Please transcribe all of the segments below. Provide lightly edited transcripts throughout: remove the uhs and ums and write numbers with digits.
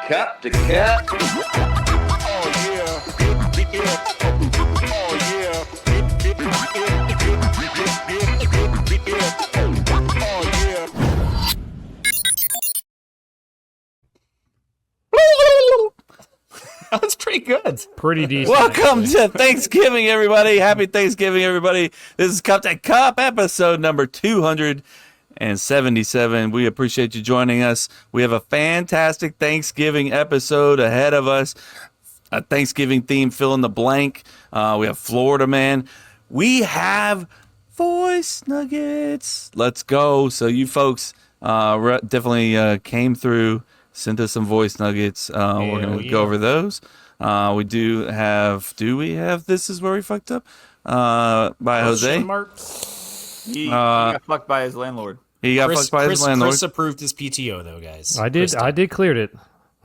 cup to cup. That's pretty good. Pretty decent. Welcome to Thanksgiving, everybody. Happy Thanksgiving, everybody. This is Cup to Cup, episode number 277. We appreciate you joining us. We have a fantastic Thanksgiving episode ahead of us. A Thanksgiving theme, fill in the blank. We have Florida Man. We have voice nuggets. Let's go. So you folks definitely came through. Sent us some voice nuggets. We're going to go over those. We do we have This Is Where We Fucked Up by Jose. He got fucked by his landlord. He got fucked by his landlord. Chris approved his PTO, though, guys. I did cleared it.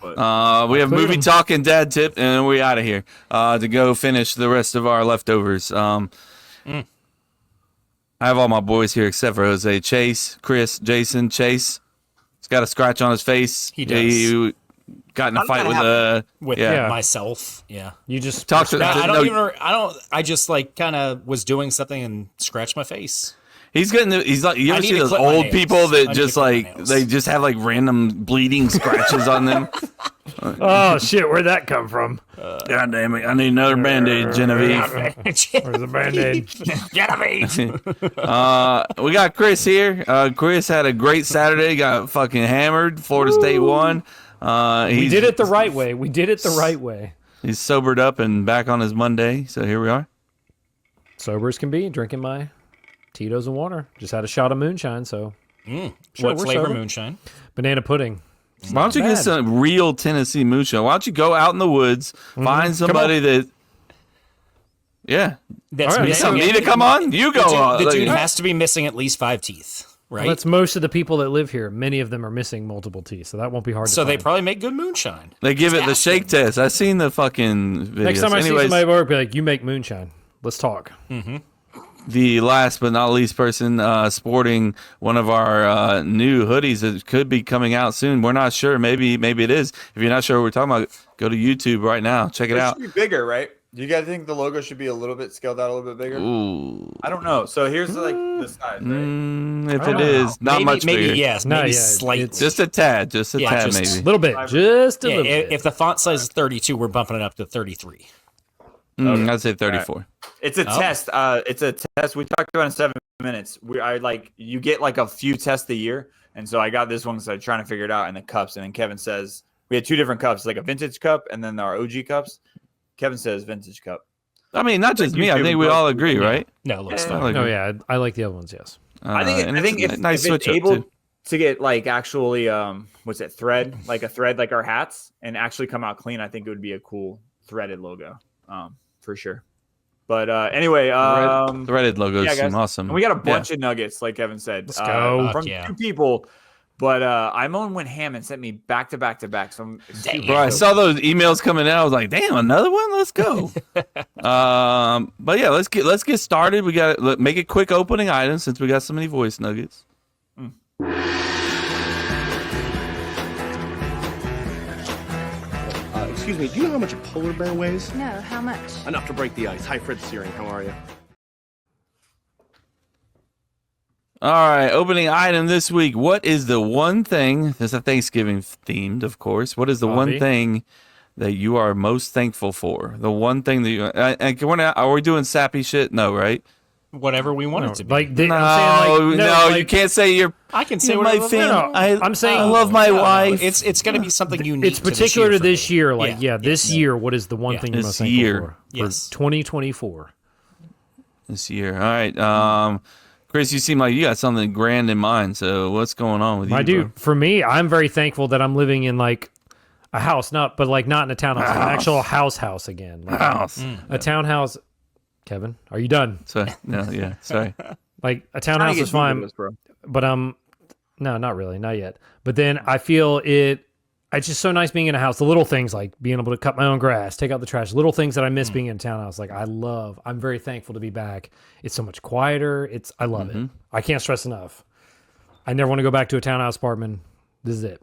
We have movie talk and dad tip, and we're out of here to go finish the rest of our leftovers. I have all my boys here except for Jose. Chase, Chris, Jason. Chase. He's got a scratch on his face. He does. He got in a fight with myself. Yeah. You just talk to. I just like kind of was doing something and scratched my face. He's like, you ever see those old people that just like they just have like random bleeding scratches on them? Oh shit, where'd that come from? God damn it! I need another Band-Aid, Genevieve. Where's the Band-Aid? Genevieve. We got Chris here. Chris had a great Saturday. Got fucking hammered. Florida State won. We did it the right way. He's sobered up and back on his Monday. So here we are. Sober as can be, drinking my Tito's and water. Just had a shot of moonshine, so. What flavor moonshine? Banana pudding. Why don't you get some real Tennessee moonshine? Why don't you go out in the woods, find somebody that... Yeah. That's right. You need to come on? You go. The dude has to be missing at least 5 teeth, right? Well, that's most of the people that live here. Many of them are missing multiple teeth, so that won't be hard to So they find. probably make good moonshine. They give it the shake test. I've seen the fucking videos. Next time I see somebody at work, be like, you make moonshine. Let's talk. Mm-hmm. The last but not least person sporting one of our new hoodies that could be coming out soon. We're not sure. Maybe it is. If you're not sure what we're talking about, go to YouTube right now. Check it out. It should be bigger, right? Do you guys think the logo should be a little bit scaled out, a little bit bigger? Ooh. I don't know. So here's like the size, right? If it is, not much bigger. Maybe, yes. Maybe slightly. Just a tad. Just a tad, maybe. A little bit. Just a little bit. If the font size is 32, we're bumping it up to 33. I'd say 34. Right. It's a test. It's a test. We talked about it in 7 minutes. You get like a few tests a year, and so I got this one because I'm trying to figure it out in the cups. And then Kevin says we had 2 different cups, like a vintage cup and then our OG cups. Kevin says vintage cup. I mean, not just me. I think we all agree, right? No, it looks fine. Oh yeah, I like the other ones. Yes. I think if it's able to get like actually thread, like a thread like our hats, and actually come out clean, I think it would be a cool threaded logo. For sure. But anyway, threaded logos seem awesome. And we got a bunch of nuggets, like Kevin said. Let's go. From 2 people. But Imon went ham and sent me back to back to back. So bro, I saw those emails coming in. I was like, damn, another one? Let's go. But yeah, let's get started. We got make it quick opening items since we got so many voice nuggets. Excuse me, do you know how much a polar bear weighs? No, how much? Enough to break the ice. Hi, Fred Searing. How are you? All right, opening item this week. What is the one thing, this is a Thanksgiving themed, of course. What is the one thing that you are most thankful for? The one thing that you, are we doing sappy shit? No, right? Whatever we want it to be. Like, you can't say you're. I can say whatever. My family. I'm saying I love my wife. It's going to be something unique. It's particular to this year. Like, this year. What is the one thing you're most thankful for? Yes. 2024. This year. All right. Chris, you seem like you got something grand in mind. So what's going on with you? I do. Bro? For me, I'm very thankful that I'm living in like a house, not in a townhouse, an actual house again. Like, a townhouse. Kevin, are you done? Sorry. No, yeah. Sorry. Like a townhouse is fine, but no, not really, not yet. But then I feel it's just so nice being in a house. The little things like being able to cut my own grass, take out the trash, little things that I miss being in a townhouse. Like I'm very thankful to be back. It's so much quieter. I love it. I can't stress enough. I never want to go back to a townhouse apartment. This is it.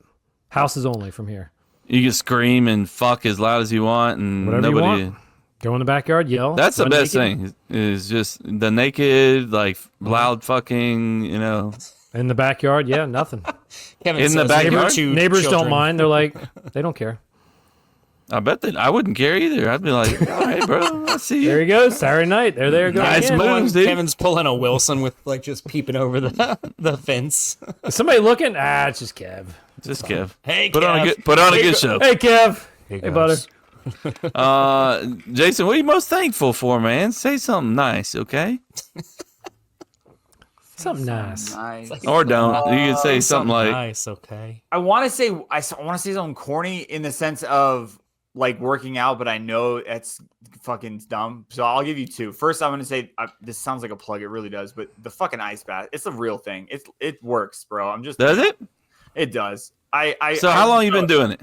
Houses only from here. You can scream and fuck as loud as you want, and Whatever you nobody. want. Go in the backyard, yell. That's the run best naked. thing is just the naked, like loud fucking, In the backyard, yeah, nothing. Kevin In the says backyard? there are two Neighbors don't children. mind. They're like, they don't care. I bet that I wouldn't care either. I'd be like, all right, bro, I see There you. you go. Saturday night. There they go. Nice again. moves, dude. Kevin's pulling a Wilson with like just peeping over the fence. Is somebody looking? It's just Kev. Just Kev. Hey, Put on a Kev. good show. Hey, Kev. Hey, butter. Jason, what are you most thankful for, man? Say something nice, okay? Something nice. Nice. Or don't. You can say something like, nice, okay. I want to say something corny in the sense of like working out, but I know it's fucking dumb. So I'll give you two. First, I'm gonna say this sounds like a plug. It really does. But the fucking ice bath, it's a real thing. It works, bro. I'm just does it? It does. So how long you been doing it?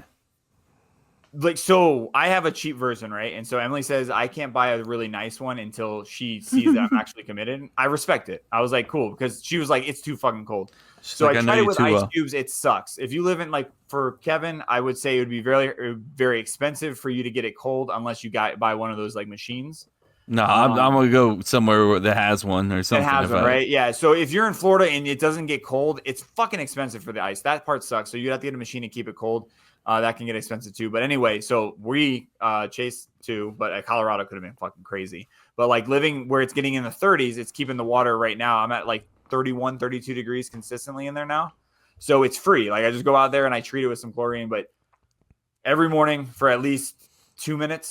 So I have a cheap version, right? And so Emily says I can't buy a really nice one until she sees that I'm actually committed. I respect it. I was like, cool, because she was like, it's too fucking cold. So like, I I know tried you it with too ice well. cubes. It sucks. If you live in for Kevin, I would say it would be very, very expensive for you to get it cold unless you buy one of those like machines. No, I'm gonna go somewhere that has one or something. It has one, right? Yeah. So if you're in Florida and it doesn't get cold, it's fucking expensive for the ice. That part sucks. So you have to get a machine to keep it cold. That can get expensive too. But anyway, so we chased two, but Colorado could have been fucking crazy. But like living where it's getting in the 30s, it's keeping the water right now. I'm at like 31, 32 degrees consistently in there now. So it's free. Like I just go out there and I treat it with some chlorine. But every morning for at least 2 minute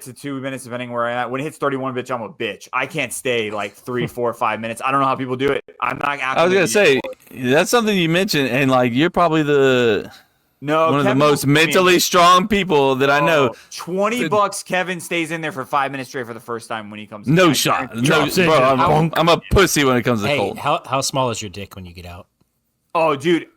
to 2 minutes, depending where I'm at. When it hits 31, bitch, I'm a bitch. I can't stay like 3, 4, 5 minutes. I don't know how people do it. I'm not. I was gonna say that's something you mentioned, and like you're probably one of the most mentally strong people that I know. $20, Kevin stays in there for 5 minutes straight for the first time when he comes. No in. shot. No, drops in, bro, yeah. I'm a pussy when it comes to Hey, cold. how small is your dick when you get out? Oh, dude.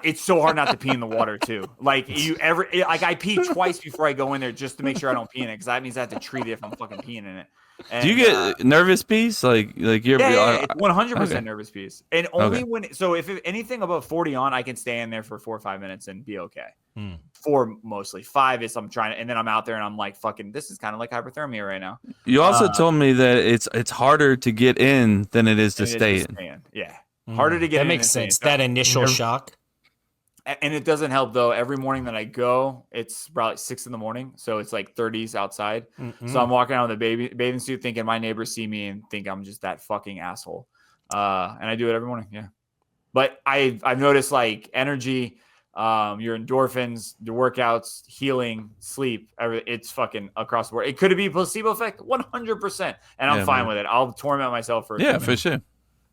It's so hard not to pee in the water too. Like I pee twice before I go in there just to make sure I don't pee in it because that means I have to treat it if I'm fucking peeing in it. And, Do you get nervous peas? Like you're yeah, it's 100% okay. nervous peas. And only Okay. if anything above 40 on, I can stay in there for 4 or 5 minutes and be okay. Hmm. 4 mostly. 5 is I'm trying to, and then I'm out there and I'm like, fucking, this is kind of like hyperthermia right now. You also told me that it's harder to get in than it is to And it stay is in. Yeah. Harder to get That in. makes than sense. stay in. That initial shock. And it doesn't help though. Every morning that I go, it's probably 6 in the morning, so it's like 30s outside. So I'm walking out with a bathing suit, thinking my neighbors see me and think I'm just that fucking asshole. And I do it every morning. Yeah, but I've noticed like energy, your endorphins, your workouts, healing, sleep. It's fucking across the board. It could be placebo effect, 100%, and I'm fine with it. I'll torment myself for Yeah, for sure.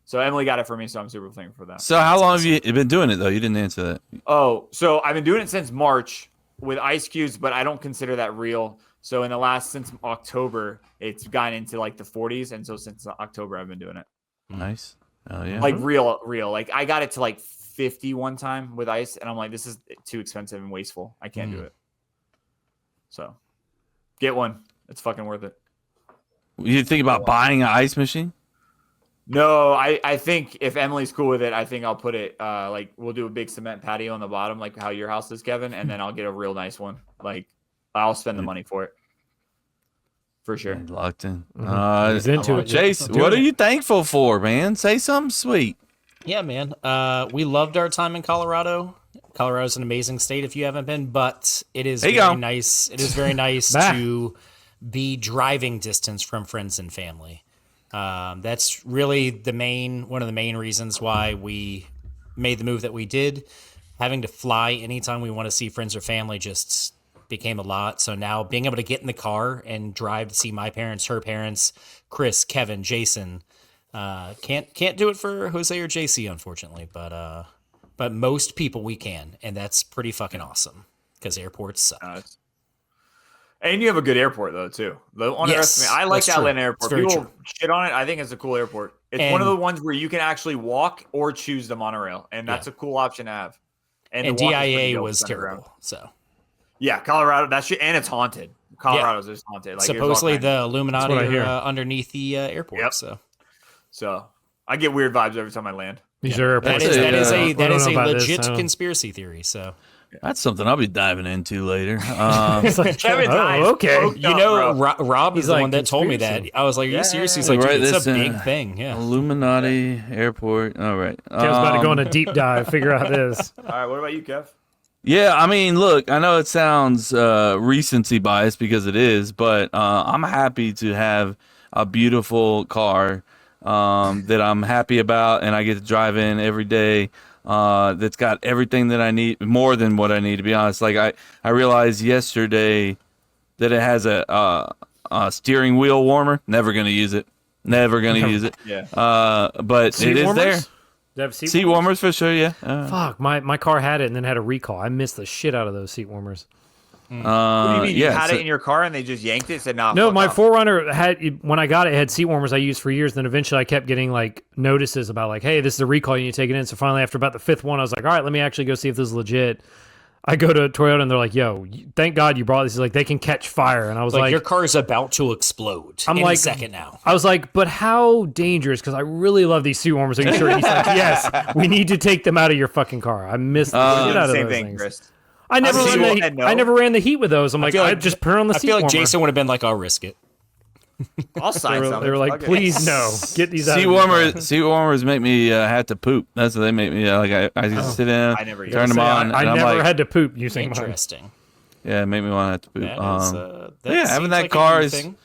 So Emily got it for me, so I'm super thankful for that. So how long have you been doing it though? You didn't answer that. Oh, so I've been doing it since March with ice cubes, but I don't consider that real. So since October, it's gotten into like the 40s, and so since October, I've been doing it. Nice. Oh yeah. Like real. Like I got it to like 50 one time with ice, and I'm like, this is too expensive and wasteful. I can't do it. So get one. It's fucking worth it. You think about buying an ice machine? No, I think if Emily's cool with it, I think I'll put it like we'll do a big cement patio on the bottom, like how your house is, Kevin, and then I'll get a real nice one. Like I'll spend the money for it. For sure. Locked in. He's into it. Chase, Doing what are it. you thankful for, man? Say something sweet. Yeah, man. We loved our time in Colorado. Colorado's an amazing state if you haven't been, but it is very nice. It is very nice to be driving distance from friends and family. That's really one of the main reasons why we made the move that we did. Having to fly anytime we want to see friends or family just became a lot. So now being able to get in the car and drive to see my parents, her parents, Chris, Kevin, Jason, can't do it for Jose or JC, unfortunately, but most people we can, and that's pretty fucking awesome because airports suck. And you have a good airport though too. Yes, I like that's that true. Atlanta airport. It's very People true. shit on it. I think it's a cool airport. It's one of the ones where you can actually walk or choose the monorail, and that's a cool option to have. And the walk is pretty DIA dope, was it's underground. terrible. So Yeah, Colorado. That shit, and it's haunted. Colorado's just haunted. Like, supposedly there's all the Illuminati That's what I hear. are underneath the airport. Yep. So I get weird vibes every time I land. These are That airports. is I don't a know about this. legit I don't- conspiracy theory. So That's something I'll be diving into later. It's like, Kevin's eyes okay. poked You up, know, bro. Rob is He's the like, one that told me that. conspiracy. I was like, "Are you serious?" He's Right, like, "Dude, it's this, a big thing." Yeah. Illuminati Airport. All right. Kev's about to go on a deep dive, figure out this. All right, what about you, Kev? Yeah, I mean, look, I know it sounds recency bias because it is, but I'm happy to have a beautiful car that I'm happy about, and I get to drive in every day. That's got everything that I need, more than what I need, to be honest. Like I realized yesterday that it has a steering wheel warmer. Never gonna use it. Never gonna use it. Yeah. But Seat it is warmers? there. Do you have Seat warmers for sure. Yeah. Fuck, my car had it and then had a recall. I missed the shit out of those seat warmers. What do you mean? You yeah, had so- it in your car and they just yanked it? Said, "Nah." No, fuck my off." 4Runner had, when I got it, had seat warmers I used for years. Then eventually I kept getting like notices about like, hey, this is a recall, you need to take it in. So finally, after about the 5th one, I was like, all right, let me actually go see if this is legit. I go to Toyota and they're like, yo, thank God you brought this. He's like, they can catch fire. And I was like, your car is about to explode. I'm any like- second now. I was like, but how dangerous? Because I really love these seat warmers. Are you sure? He's like, yes, we need to take them out of your fucking car. I missed the We're shit doing out the of same those thing, things. Chris. I never, I've ran seen the, you said no. I never ran the heat with those. I'm like, feel I like- just put it on the I seat feel like warmer. Jason would have been like, "I'll risk it." I'll sign something. They were like, Fuck it. please no, get these out. Seat of your car. warmers. Seat warmers make me have to poop. That's what they make me. Like I just sit in, I never turn them Say, on, I and I'm never like, had to poop using mine. Interesting. yeah, make me want to have to poop. That yeah, seems having that like a car new is. thing.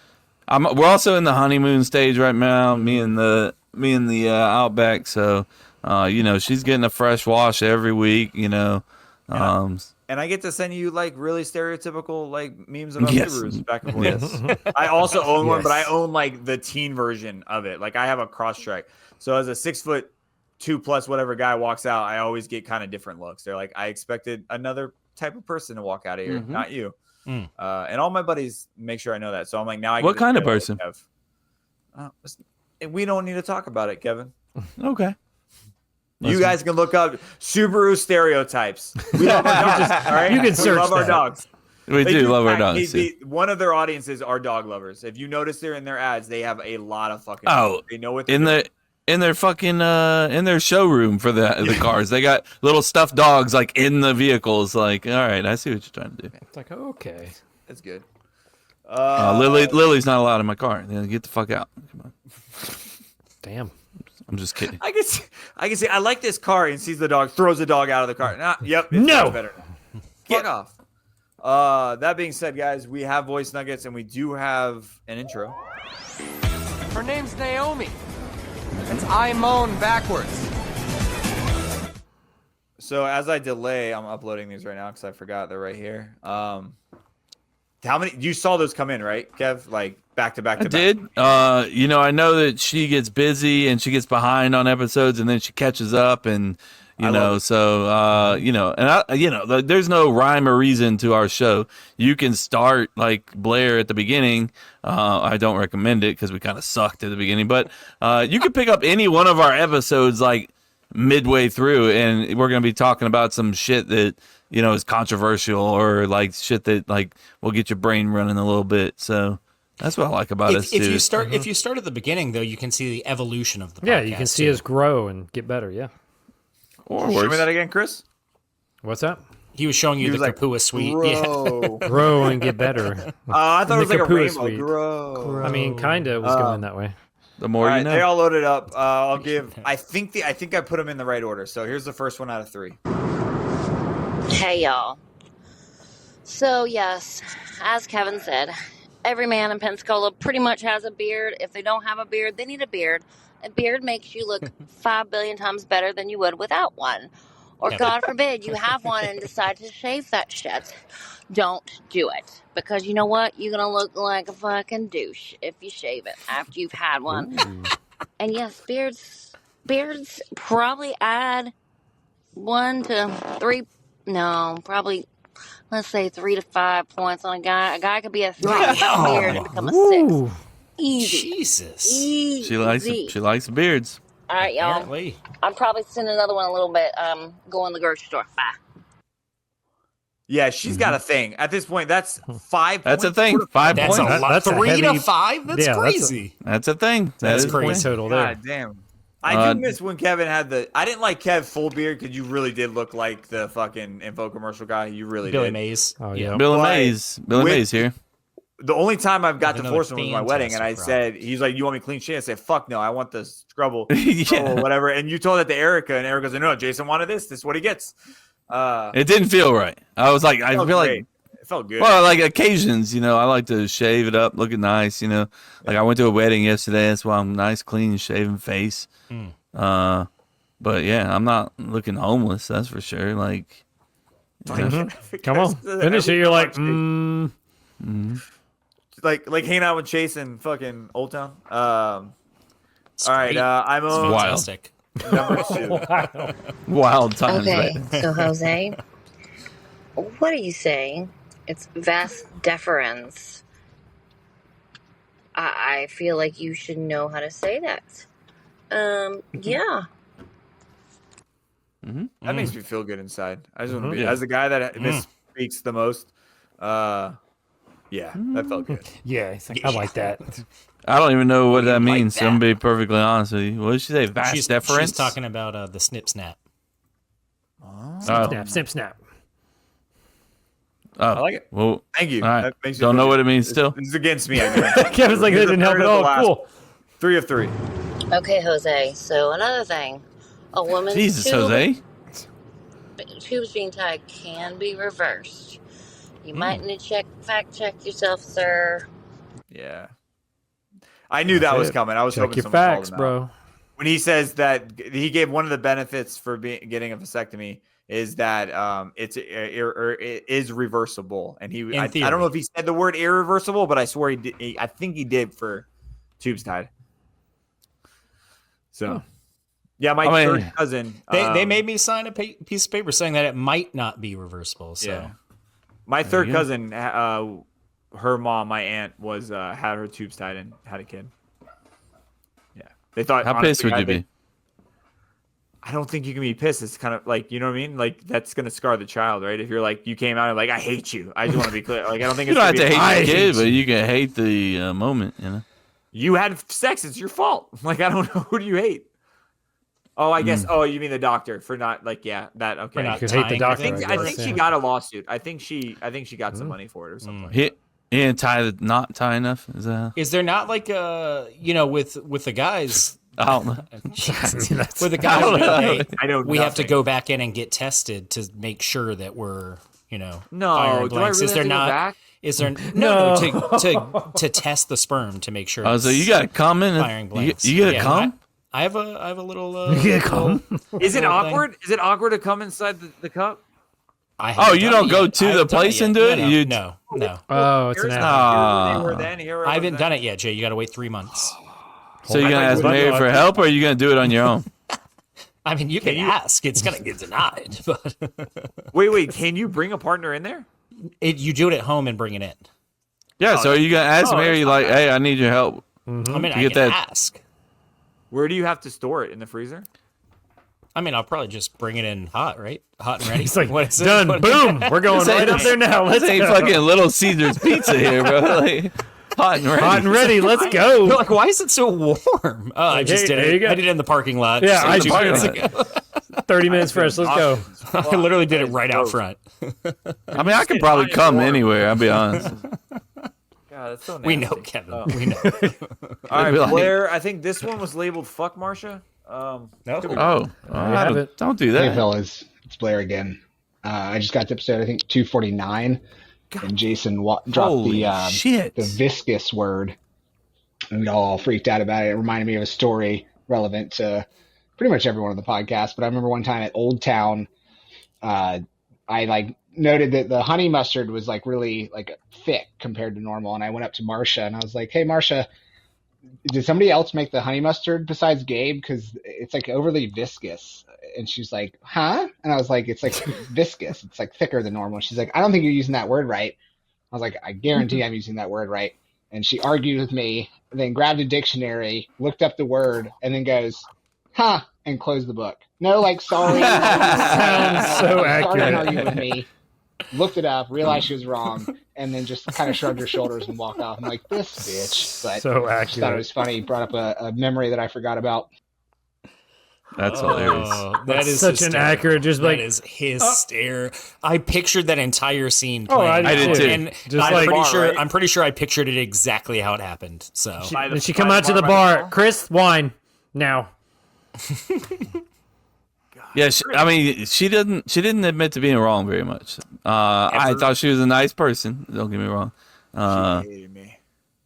We're also in the honeymoon stage right now. Me and the Outback. So, she's getting a fresh wash every week. And I get to send you like really stereotypical like memes about Yes. Subarus back and forth. Yes. I also own one, but I Yes. own like the teen version of it. Like I have a Crosstrek. So as a 6'2+ whatever guy walks out, I always get kind of different looks. They're like, I expected another type of person to walk out of here, not you. And all my buddies make sure I know that. So I'm like, now I. What get to kind of say, like, person? we don't need to talk about it, Kevin. Okay. You guys can look up Subaru stereotypes. We love our dogs. All right, You can we search love our that. dogs. We They do love our pack- dogs. one of their audiences are dog lovers. If you notice, they're in their ads. They have a lot of fucking. Oh, dogs. They know what in their fucking in their showroom for the cars. They got little stuffed dogs like in the vehicles. Like, all right, I see what you're trying to do. It's like, okay. It's good. Lily's not allowed in my car. Get the fuck out. Come on. Damn. I'm just kidding. I can see. I like this car, and sees the dog, throws the dog out of the car. Nah, yep. It's No. much better now. Fuck off. That being said, guys, we have voice nuggets, and we do have an intro. Her name's Naomi. It's I moan backwards. So as I delay, I'm uploading these right now because I forgot they're right here. How many? You saw those come in, right, Kev? Like back to back to I back. did. I know that she gets busy and she gets behind on episodes, and then she catches up, and there's no rhyme or reason to our show. You can start like Blair at the beginning. I don't recommend it because we kind of sucked at the beginning, but you can pick up any one of our episodes like midway through, and we're gonna be talking about some shit that is controversial or like shit that like will get your brain running a little bit. So that's what I like about us If too. you start at the beginning, though, you can see the evolution of the podcast. Yeah, you can see too. us grow and get better. Yeah. or Show me worse. that again, Chris. What's that? He was showing you He the was like, Kapua suite. Yeah. Bro. Grow and get better. I thought it was The like a Kapua rainbow. suite. Grow. I mean, kind of was going that way. The more All right, you know. they all loaded up. I'll give. I think I put them in the right order. So here's the first one out of 3. Hey, y'all. So, yes, as Kevin said, every man in Pensacola pretty much has a beard. If they don't have a beard, they need a beard. A beard makes you look 5 billion times better than you would without one. Or, God forbid, you have one and decide to shave that shit. Don't do it. Because you know what? You're going to look like a fucking douche if you shave it after you've had one. And yes, beards probably add 1 to 3, no, probably, let's say 3 to 5 points on a guy. A guy could be a 3 without a beard and become a 6. Ooh. Easy. Jesus. Easy. She likes beards. All right, y'all. Apparently. I'm probably sending another one a little bit. Go in the grocery store. Bye. Yeah, she's got a thing. At this point, that's 5. That's a points. thing. 5 That's points. a lot. That's a 3 to heavy- 5? That's yeah, that's a- crazy. That's a thing. That's is a crazy. Point thing. total there. God damn. I do miss when Kevin had the. I didn't like Kev full beard because you really did look like the fucking info commercial guy. You really Billy did. Mays. Oh yeah. Billy But Mays. Billy with- Mays here. The only time I've got to Another force him was my wedding, and I fantastic said, he's like, "You want me clean shave?" I said, "Fuck no, I want the scrubble Yeah. or whatever." And you told that to Erica, and Erica said, "No, Jason wanted this. This is what he gets." It didn't feel right. I was like, I feel like, it felt good. well, like occasions, I like to shave it up, looking nice, Like I went to a wedding yesterday. That's why I'm nice, clean, shaven face. But yeah, I'm not looking homeless. That's for sure. Like, Come on, finish it. You're like, like hanging out with Chase in fucking Old Town. All right, I'm on wild. Fantastic. number 2. Wild times, Okay, right? so Jose, what are you saying? It's vas deferens. I feel like you should know how to say that. Yeah. That makes me feel good inside. I just want to be Yeah. as the guy that misspeaks the most. Yeah, that felt good. yeah, he's like, I like that. I don't even know what that like means. that? I'm gonna be perfectly honest with you. What did she say? Vast She's deference. talking about the snip snap. Oh. Snap, snip, snap. Oh, I like it. well, Thank you. all right. That makes me Don't feel know what good. it means still. This is against me. I guess. Kevin's like, that didn't help at all. Cool. 3 of 3. Okay, Jose. So another thing, a woman's Jesus, tube, Jose. tubes being tied can be reversed. You might need to fact check yourself, sir. Yeah. I knew that was coming. I was Check hoping your someone called facts, him out. bro. When he says that he gave one of the benefits for getting a vasectomy is that it is reversible, and I don't know if he said the word irreversible, but I swear he did. I think he did for tubes tied. So, yeah, my third cousin. They made me sign a piece of paper saying that it might not be reversible. So, Yeah. My third cousin, her mom, my aunt, was had her tubes tied and had a kid. Yeah, they thought. How pissed would you be? I don't think you can be pissed. It's kind of like, you know what I mean? Like, that's gonna scar the child, right? If you're like, you came out and like, I hate you. I just want to be clear. Like, I don't think You it's don't have to gonna hate be- the kid, but you can hate the moment. You had sex. It's your fault. Like, I don't know. Who do you hate? Oh, I guess. Oh, you mean the doctor for not like, yeah, that okay. For not You could hate the tying doctor. everything. I think guess, she yeah. got a lawsuit. I think she got some money for it or something. Like He didn't not tie enough. Is that? is there not like with the guys? I don't know. With the guys, hey, I know we have to nothing. go back in and get tested to make sure that we're No, firing do I blanks. really Is have there to go not? back? Is there No. to test the sperm to make sure? Oh, so you got to come in. firing blanks. You got to Yeah, come. I have a little. You gotta come. Is it little awkward? Is it awkward to come inside the cup? I Oh, haven't you done don't it go yet. to I the haven't done it place yet. and do it? You- No. Oh, it's an Here's app. how they were then, here I was haven't then. done it yet, Jay. You got to wait 3 months. So you're I gonna thought ask you Mary would. for help, or are you gonna do it on your own? I mean, you can ask. It's gonna get denied, but Wait. Can you bring a partner in there? you do it at home and bring it in. Yeah. So are you gonna ask Mary that's not like, "Hey, I need your help"? I mean, You I get can that- ask. Where do you have to store it in the freezer? I mean, I'll probably just bring it in hot, right? Hot and ready. He's like, What is it? done. What- Boom. We're going This ain't- right up there now. Let's This ain't go. fucking Little Caesar's pizza here, bro. Like, hot and ready. Hot and ready. Let's You're go. like, why is it so warm? Oh, I just hey, did there you it. go. I did it in the parking lot. Yeah, just I a few just- minutes ago. 30 minutes fresh. Let's go. I literally did it right out front. I mean, I could probably come anywhere. I'll be honest. God, that's so nasty. We know, Kevin. Oh. We know. All right, Be like- Blair. I think this one was labeled "fuck Marsha." Oh, have it. don't do Hey that. fellas, it's Blair again. I just got to episode I think 249, and Jason dropped Holy the shit! viscous word, and we all freaked out about it. It reminded me of a story relevant to pretty much everyone on the podcast. But I remember one time at Old Town, I like noted that the honey mustard was like really like thick compared to normal, and I went up to Marsha and I was like, "Hey, Marsha, did somebody else make the honey mustard besides Gabe? Because it's like overly viscous." And she's like, "Huh?" And I was like, "It's like viscous. It's like thicker than normal." She's like, "I don't think you're using that word right." I was like, "I guarantee I'm using that word right." And she argued with me, then grabbed a dictionary, looked up the word, and then goes, "Huh," and closed the book. No, like, sorry. Sounds so Started accurate. arguing with me, looked it up, realized she was wrong, and then just kind of shrugged her shoulders and walked off. I'm like, this bitch. But So I just thought it accurate. was funny. Brought up a memory that I forgot about. That's hilarious. That is such an accurate, just like that is hysterical. I pictured that entire scene. Oh, Playing I did too. And Just I'm like- pretty bar, sure. right? I'm pretty sure I pictured it exactly how it happened. So Then she come out to the bar. Chris, wine now. Yeah, I mean, she didn't admit to being wrong very much. I thought she was a nice person. Don't get me wrong. She hated me.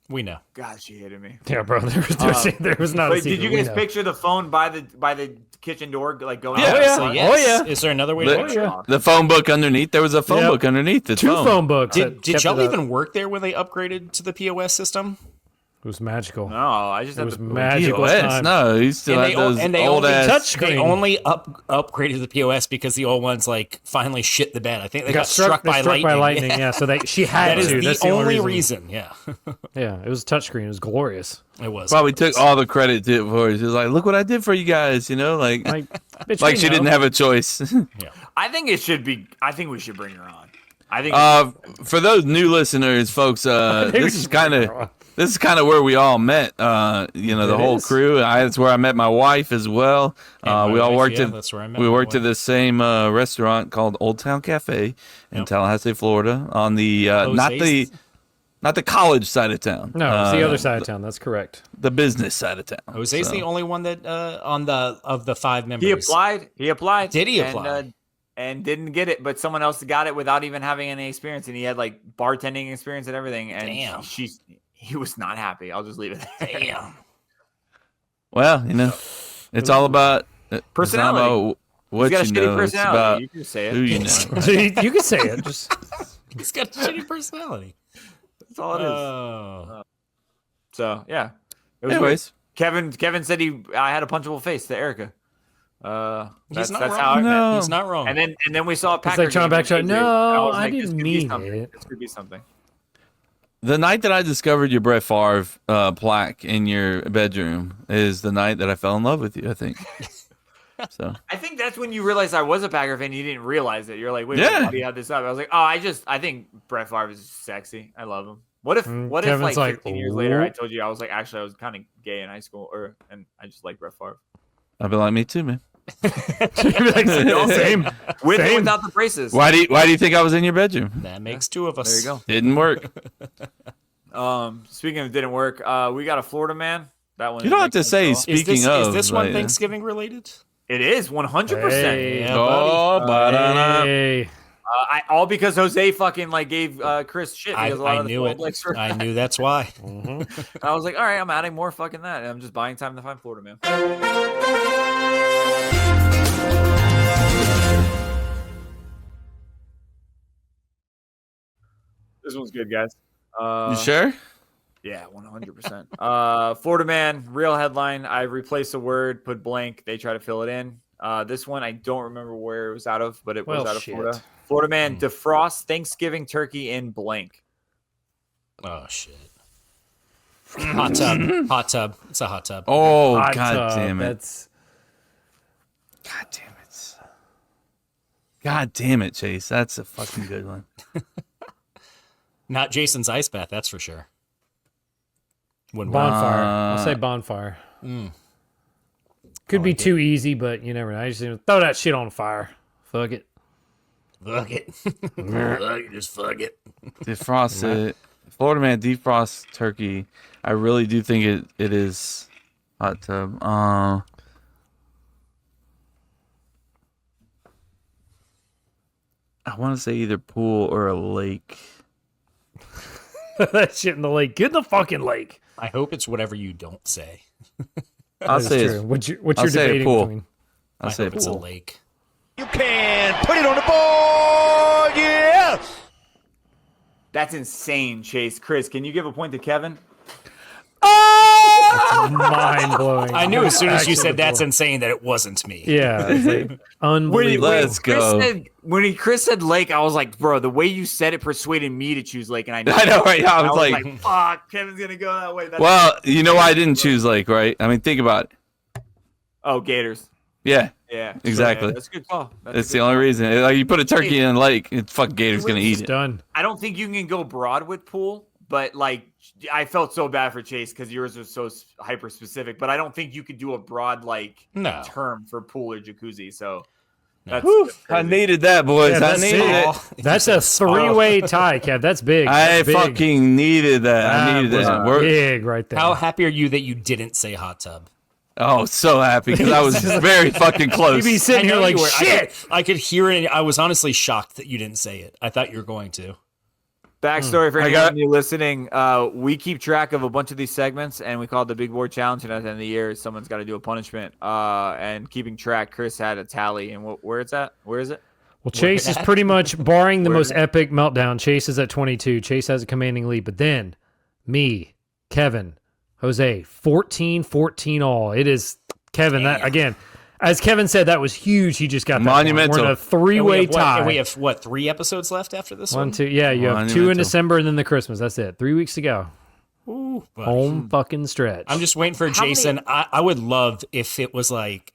we know. God, she hated me. Yeah, bro. There was not. a Wait, did secret. you We guys know. picture the phone by the kitchen door, like going? Yeah. out? Oh, yeah. So, Oh, yes. yeah. Is there another way to The, picture it? the phone book underneath. There was a phone Yep. book underneath the Two phone books. Did that kept y'all it up. even work there where they upgraded to the POS system? It was magical. No, I just It had was the magical. POS. time. No, he still had those old ass. touch- They Touchscreen. only upgraded the POS because the old ones like finally shit the bed. I think they got struck by lightning. Yeah, so she had That is to. the That's only reason. Yeah, Yeah, it was touchscreen. It was glorious. it was. Probably took all the credit to it for it. She was like, "Look what I did for you guys," like Like, bitch, like we she know. didn't have a choice. I think it should be. I think we should bring her on. I think. For those new listeners, folks, this is kind of where we all met. The whole crew. That's where I met my wife as well. And We my all wife, worked yeah, at. that's where I met We my worked at wife. the same restaurant called Old Town Cafe in Tallahassee, Florida, on the not the college side of town. No, it's the other side of town. That's correct. the business side of town. Jose's So- the only one that of the 5 members. he applied. He applied. Did he and, apply? and didn't get it, but someone else got it without even having any experience, and he had like bartending experience and everything. And Damn. he was not happy. I'll just leave it there. Damn. Well, it's all about Personality. It's not about what He's got a you shitty know. It's personality. about You can say it. who you know. You can say it. Just He's got a shitty personality. That's all it is. Oh. So yeah. It was weird. Anyways, Kevin said I had a punchable face to Erica. He's not that's wrong. how I met. No. He's not wrong. And then we saw a it's Packer like trying to game, backtrack. and No, was I like, this didn't could be mean something. it. This could be something. the night that I discovered your Brett Favre plaque in your bedroom is the night that I fell in love with you, I think. So I think that's when you realized I was a Packer fan. You didn't realize it. You're like, wait, Yeah. why do you have this up? I was like, I think Brett Favre is sexy. I love him. What if Kevin's like like, 15 years later "Ooh." I told you I was like, actually I was kind of gay in high school, and I just like Brett Favre I'd be like, me too, man. Like, same. with and Same. without the braces. Why do you think I was in your bedroom? that makes 2 of us. There you Didn't work. go. Speaking of didn't work, we got a Florida man. That one You don't have to makes say sense. speaking of. Is this one like, Thanksgiving related? It is 100%. Hey. Yeah, Oh, ba-da-da. Hey. All because Jose fucking like gave Chris shit. I Because a lot of the knew it. Blakes were- I knew that's why. I was like, all right, I'm adding more fucking that. And I'm just buying time to find Florida man. This one's good, guys. You sure? Yeah, 100%. Florida man, real headline. I replaced a word, put blank. They try to fill it in. This one, I don't remember where it was out of, but it was Well, out of shit. Florida. Florida man defrost Thanksgiving turkey in blank. Oh shit. Hot tub. Hot tub. It's a hot tub. Oh, Hot god tub, damn it. That's God damn it. God damn it, Chase. That's a fucking good one. Not Jason's ice bath, that's for sure. Wouldn't bonfire. I'll say bonfire. Could be too easy, but you never know. I just throw that shit on fire. Fuck it. Fuck it. Fuck it. Just fuck it. Defrost it. Florida man defrost turkey. I really do think it is hot tub. I want to say either pool or a lake. That shit in the lake. Get in the fucking lake. I hope it's whatever you don't say. I'll That is say true. it's, What I'll you're say a debating pool. between. I'll I say hope it's a pool. lake. You can put it on the board, yes! That's insane, Chase. Chris, can you give a point to Kevin? Mind blowing. I knew as soon as you said that's insane that it wasn't me. Yeah, it's like unbelievable. Let's go. Chris said Lake, I was like, bro, the way you said it persuaded me to choose Lake, and I I know, right? Yeah, I was like, fuck, Kevin's gonna go that way. That's well, you know why I didn't choose lake, right? I mean, think about it. oh, Gators. Yeah, Yeah, Exactly. Yeah, that's a good call. that's the only reason. Like, you put a turkey in a lake, fuck Gator's gonna eat It's it. done. I don't think you can go broad with pool, but like I felt so bad for Chase because yours was so hyper specific. But I don't think you could do a broad like term for pool or jacuzzi. So that's I needed that, boys. I needed it. That's a 3-way tie, Kev. That's big. I That's big. fucking needed that. I needed that. Big right there. How happy are you that you didn't say hot tub? Oh, so happy because I was very fucking close. You'd be sitting here like, shit. I could hear it. I was honestly shocked that you didn't say it. I thought you were going to. Backstory for anyone of you listening, we keep track of a bunch of these segments, and we call it the Big Board Challenge, and at the end of the year, someone's got to do a punishment. And keeping track, Chris had a tally, and where it's at? Where is it? Well, Chase is pretty much, barring the most epic meltdown, Chase is at 22. Chase has a commanding lead, but then me, Kevin, Jose, 14-14 all. It is, Kevin, that again, as Kevin said, that was huge. He just got that monumental. We're in a 3-way tie. And we have, 3 episodes left after this one? 1, 2. Yeah, you have 2 in December and then the Christmas. That's it. 3 weeks to go. Ooh, Home fucking stretch. I'm just waiting for Jason. I would love if it was like,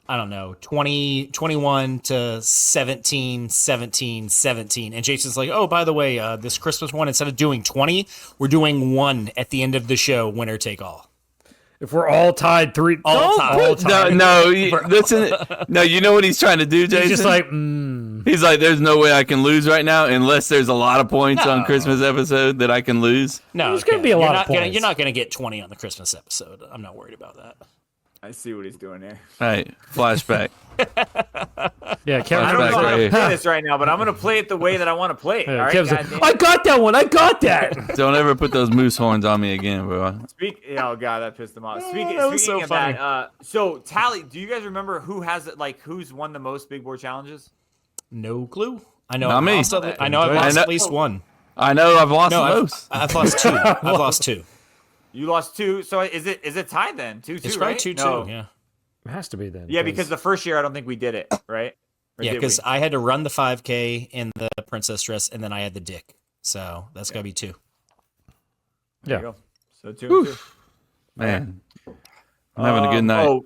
I don't know, 21 to 17, 17, 17. And Jason's like, oh, by the way, this Christmas one, instead of doing 20, we're doing 1 at the end of the show, winner take all. If we're all tied, 3. All tied. No, listen. No, you know what he's trying to do, Jason? He's just like, He's like, there's no way I can lose right now unless there's a lot of points on Christmas episode that I can lose. No, there's going to be a lot of points. You're not going to get 20 on the Christmas episode. I'm not worried about that. I see what he's doing there. All right, flashback. Yeah, Kevin. I don't know how right to here. play this right now, but I'm going to play it the way that I want to play it. All right, Kevin's like, I got that one. I got that. Don't ever put those moose horns on me again, bro. Oh god, that pissed him off. Speaking so of funny. that, so Tally, do you guys remember who has it? Like, who's won the most big board challenges? No clue. I know. Not me. I know. I've lost at least 1. I know I've lost No, the most. I've lost 2. I've lost 2. You lost 2. So is it tied then? 2-2, It's right? probably 2-2. No. Yeah. It has to be then. Yeah, because the first year I don't think we did it, right? Or Yeah, did because we? I had to run the 5K in the princess dress, and then I had the dick. So that's gotta be 2. There you go. So 2-2. Man, I'm having a good night. Oh,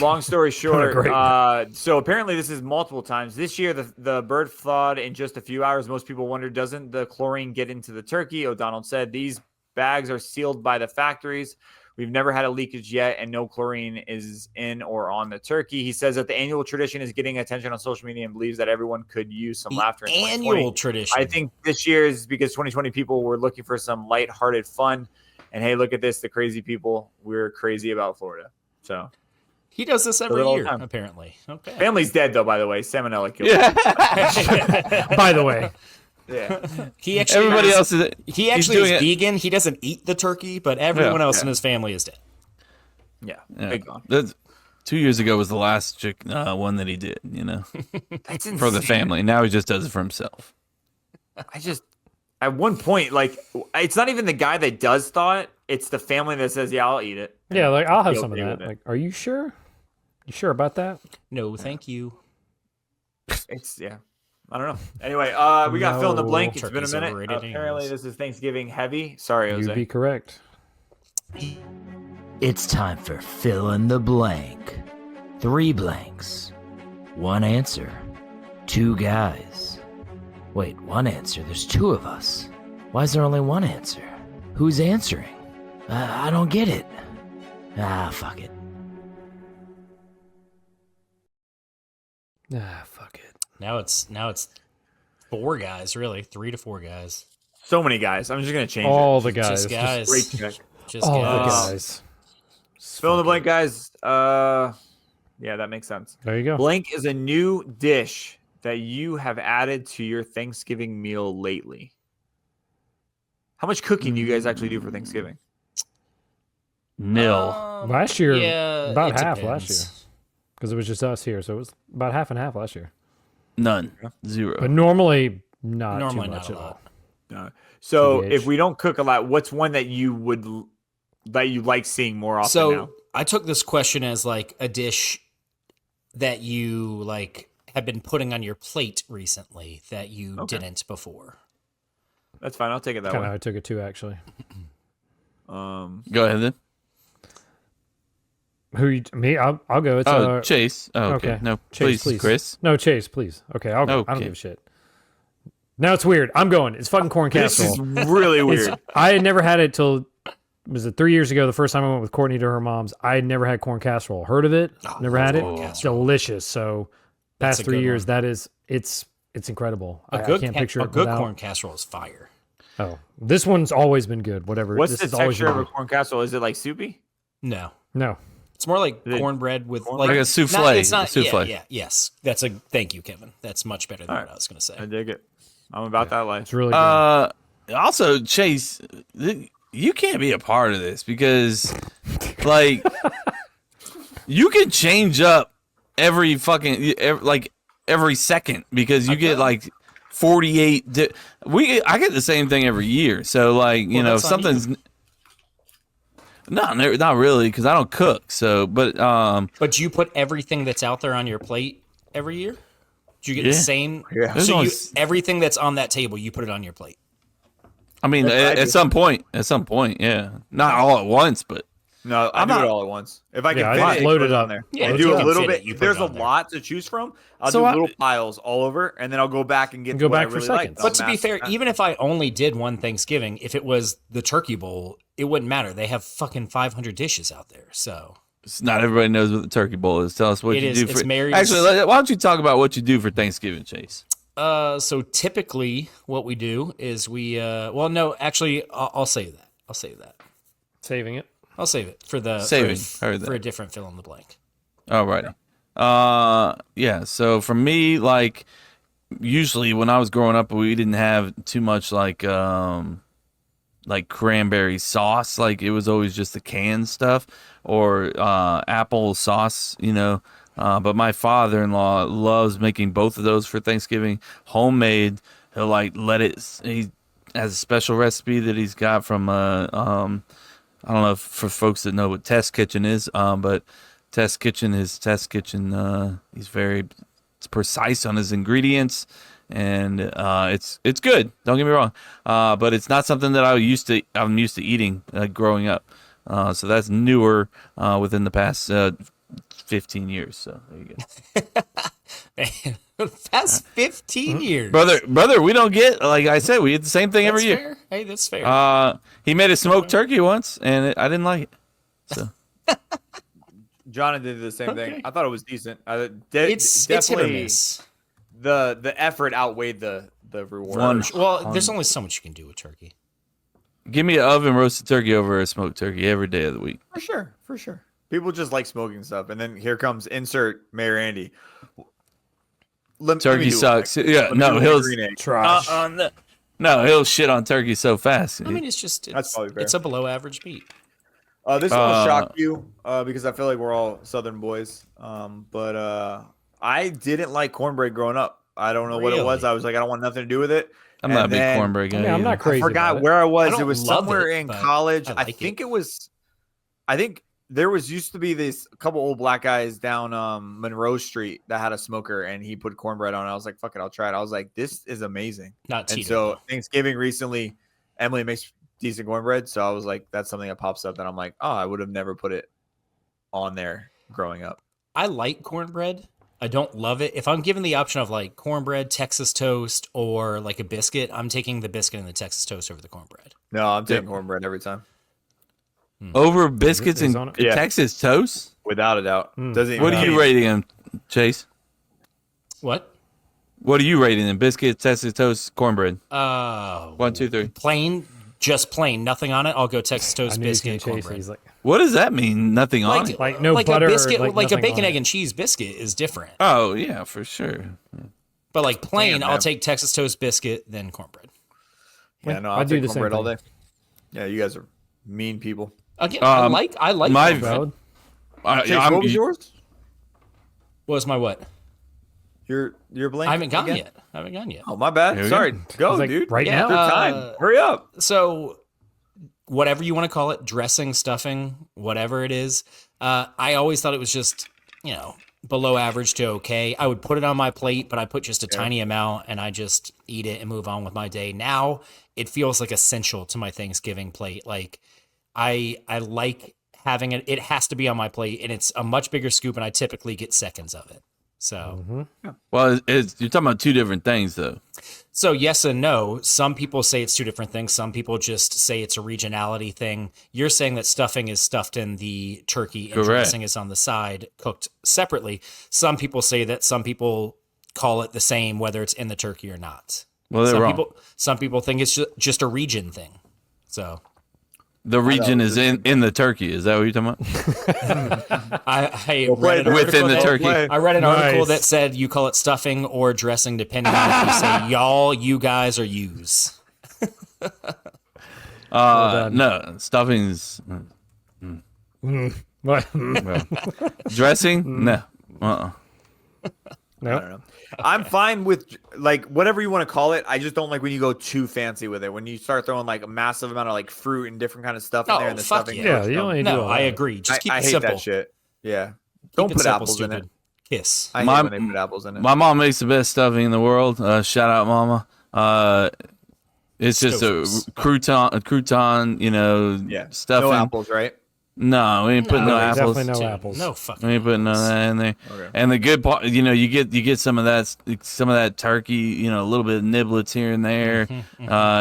long story short, great night. so apparently this is multiple times. This year, the bird thawed in just a few hours. Most people wonder, doesn't the chlorine get into the turkey? O'Donnell said, these bags are sealed by the factories. We've never had a leakage yet, and no chlorine is in or on the turkey. He says that the annual tradition is getting attention on social media and believes that everyone could use some laughter in 2020. Annual tradition. I think this year is because 2020 people were looking for some lighthearted fun. And hey, look at this, the crazy people. We're crazy about Florida. So He does this every all the year, time. apparently. Okay. Family's dead, though, by the way. Salmonella killed him. By the way. Yeah. He actually Everybody has- else is. He actually is doing it. vegan. He doesn't eat the turkey, but everyone else in his family is dead. Yeah. Yeah. Big gone. 2 years ago was the last one that he did. You know, That's for the insane. family. Now he just does it for himself. At one point, like, it's not even the guy that does thaw it. It's the family that says, yeah, I'll eat it. Yeah, like I'll have Feel some of okay that. with it. Like, are you sure? You sure about that? No, thank you. It's, yeah. I don't know. Anyway, we got Phil in the No. blank. It's been a Turkey's minute. overrated Apparently, anyways. this is Thanksgiving heavy. Sorry, Jose. You'd be correct. It's time for fill in the blank. 3 blanks. 1 answer. 2 guys. Wait, 1 answer? There's 2 of us. Why is there only 1 answer? Who's answering? I don't get it. Fuck it. Fuck it. Now it's 4 guys, really. 3 to 4 guys. So many guys. I'm just going to change All it. the guys. Just guys. Great check. Just All guys. the guys. Fill in the blank, guys. Yeah, that makes sense. There you go. Blank is a new dish that you have added to your Thanksgiving meal lately. How much cooking do you guys actually do for Thanksgiving? Nil. Last year, yeah, about it half last depends. year. Because it was just us here. So it was about half and half last year. None. 0. But normally, not Normally too not much a at all. lot. No. So TBH. if we don't cook a lot, what's one that you like seeing more often So now? I took this question as like a dish that you like have been putting on your plate recently that you didn't before. That's fine. I'll take it that Kind of way. how I took it too, actually. Um, Go ahead then. Me? I'll go. It's Chase. Oh, okay. okay. No, Chase, please, Chris. No, Chase, please. Okay, I'll go. I don't Okay. give a shit. Now it's weird. I'm going. It's fucking corn casserole. This is really weird. I had never had it till, was it 3 years ago? The first time I went with Courtney to her mom's, I had never had corn casserole. Heard of it? Never had it. It's delicious. So past 3 years, it's incredible. I can't picture it. A good corn casserole is fire. Oh, this one's always been good. Whatever. What's this the is always texture been of a good. corn casserole? Is it like soupy? No. No. It's more like cornbread with like a souffle. It's not Souffle. Yeah, yes. Thank you, Kevin. That's much better than what I was going to say. I dig it. I'm about that life. It's really good. Also, Chase, you can't be a part of this because, like, you can change up every second because you get like 48. I get the same thing every year. So, like, you know, something's. No, not really, because I don't cook. So, but do you put everything that's out there on your plate every year? Do you get the same? Yeah. So everything that's on that table, you put it on your plate. I mean, at some point, yeah. Not all at once, but no, I do it all at once. If I can I fit it, load put it up on there. Yeah, I if do you a can little fit bit. it, you put There's it a on there. lot to choose from. I'll So do I- little piles all over, and then I'll go back and get Go to what back I for really seconds. like. But to be fair, even if I only did one Thanksgiving, if it was the turkey bowl, it wouldn't matter. They have fucking 500 dishes out there. So not everybody knows what the turkey bowl is. Tell us what you do It's for. Mary's. Actually, why don't you talk about what you do for Thanksgiving, Chase? So typically, what we do is we. Well, no, actually, I'll save that. Saving it. I'll save it for the for a different fill in the blank. Alrighty. Yeah. So for me, like, usually when I was growing up, we didn't have too much like cranberry sauce. Like, it was always just the canned stuff or apple sauce, you know. But my father-in-law loves making both of those for Thanksgiving, homemade. He'll like he has a special recipe that he's got from I don't know for folks that know what Test Kitchen is, but Test Kitchen. He's very precise on his ingredients, and it's good. Don't get me wrong, but it's not something that I'm used to eating growing up. So that's newer within the past 15 years. So there you go. That's 15 years, brother. We don't get, like I said, we eat the same thing every year. Fair. Hey, that's fair. He made a smoked turkey once, and I didn't like it. So John did the same thing. I thought it was decent. It's hit or definitely miss. the effort outweighed the reward. Well, there's only so much you can do with turkey. Give me an oven roasted turkey over a smoked turkey every day of the week. For sure. People just like smoking stuff, and then here comes insert Mayor Andy. Turkey sucks. Yeah, no, he'll Trash. no, he'll shit on turkey so fast. I mean, it's That's probably fair. It's a below average meat. This one will shock you because I feel like we're all Southern boys. But I didn't like cornbread growing up. I don't know what it was. I was like, I don't want nothing to do with it. I'm not a big cornbread guy. Yeah, I'm not crazy. I forgot about where I I was. don't It was love somewhere it, in but college. I I like think it. it was. I think there used to be this couple old black guys down Monroe Street that had a smoker, and he put cornbread on it. I was like, fuck it, I'll try it. I was like, this is amazing. Not And Tito. so Thanksgiving recently, Emily makes decent cornbread, so I was like, that's something that pops up that I'm like, oh, I would have never put it on there growing up. I like cornbread. I don't love it. If I'm given the option of like cornbread, Texas toast, or like a biscuit, I'm taking the biscuit and the Texas toast over the cornbread. No, I'm taking cornbread every time, Over biscuits Is and on it? Texas toast? without a doubt. Doesn't What even are you rating them, Chase? What? What are you rating them? Biscuits, Texas toast, cornbread? 1, 2, 3. Plain, just plain, nothing on it. I'll go Texas I toast, knew he was biscuit, gonna chase it. cornbutter. He's like, What does that mean? Nothing on it? Like no like butter a or, biscuit, like like a nothing bacon, on egg, it. and cheese biscuit is different. Oh, yeah, for sure. But like plain, Damn, I'll man. take Texas toast, biscuit, then cornbread. Yeah, no, I I'll do take the same cornbread all thing. day. Yeah, you guys are mean people. Again, I like my- cornbread. Valid. Chase, what was yours? What was my what? Your blank? I haven't gone again? yet. Oh, my bad. Here we Sorry. go. Go, Like, dude. right Yeah, now? Good time. Hurry up. So, whatever you want to call it, dressing, stuffing, whatever it is, I always thought it was just, below average to okay. I would put it on my plate, but I put just a tiny amount and I just eat it and move on with my day. Now it feels like essential to my Thanksgiving plate. Like I like having it. It has to be on my plate, and it's a much bigger scoop, and I typically get seconds of it. So, Well, you're talking about two different things, though. So yes and no. Some people say it's two different things. Some people just say it's a regionality thing. You're saying that stuffing is stuffed in the turkey and Correct. dressing is on the side, cooked separately. Some people say that some people call it the same, whether it's in the turkey or not. Well, they're wrong. Some people think it's just a region thing. So The region is in the turkey. Is that what you're talking about? I read an within article the that- turkey. I read an article Nice. that said you call it stuffing or dressing, depending on if you say y'all, you guys, or yous. No, stuffing's What? dressing. No, No. I don't know. I'm fine with like whatever you want to call it. I just don't like when you go too fancy with it. When you start throwing like a massive amount of like fruit and different kind of stuff in Oh, there and the fuck stuffing. Yeah, you only do No, all I that. agree. Just keep I it hate simple. that shit. Yeah. Keep Don't it put simple, apples in it. stupid. Kiss. I hate My- when they put apples in it. my mom makes the best stuffing in the world. Shout out, mama. It's just Stouffer's. a crouton, you know, Yeah. stuffing. No apples, right? No, we ain't putting no apples. Definitely no Dude, apples. No fucking. We ain't putting none of that in there. Okay. And the good part, you know, you get some of that turkey, you know, a little bit of niblets here and there,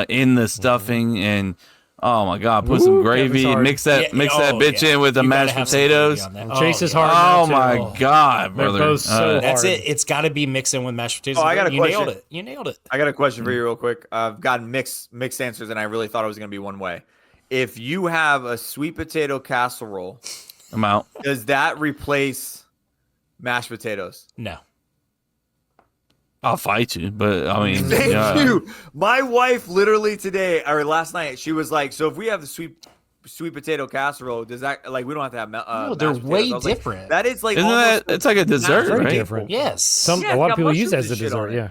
in the stuffing, and oh my god, put some Ooh, gravy, Kevin's hard. mix that bitch in with the You gotta mashed have some gravy potatoes. on that. Chase is yeah. hard. Oh now, my too. god, They're brother! both so That's hard. it. It's got to be mixing with mashed potatoes. Oh, I got a you nailed question. it. You nailed it. I got a question for you real quick. I've gotten mixed answers and I really thought it was gonna be one way. If you have a sweet potato casserole, I'm out. does that replace mashed potatoes? No. I'll fight you, but I mean, Thank yeah. you. My wife literally today or last night, she was like, "So if we have the sweet potato casserole, does that like we don't have to have No, they're mashed potatoes?" way I was like, different. that is like Isn't almost that? It's like a dessert, Very right? different. Yes. A Yeah, lot it's of got people use it mushrooms as a and shit on dessert. it. Yeah.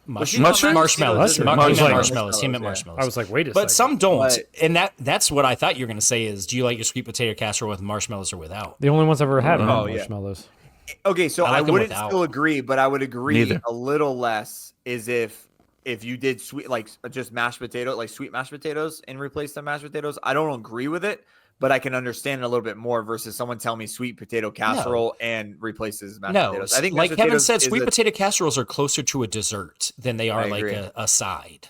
Mushrooms? Marshmallows. Mushroom. He I meant was like- marshmallows. He meant yeah. marshmallows. I was like, wait a second. But some don't. But- And that's what I thought you were going to say is, do you like your sweet potato casserole with marshmallows or without? The only ones I've ever had Oh, are yeah. marshmallows. Okay, so I I, like them wouldn't without. still agree, but I would agree Neither. a little less is if you did sweet like just mashed potato, like sweet mashed potatoes and replace the mashed potatoes. I don't agree with it, but I can understand it a little bit more versus someone telling me sweet potato casserole and replaces mashed No. potatoes. I think like mashed Kevin potatoes said, is sweet a- potato casseroles are closer to a dessert than they are I like agree. a side.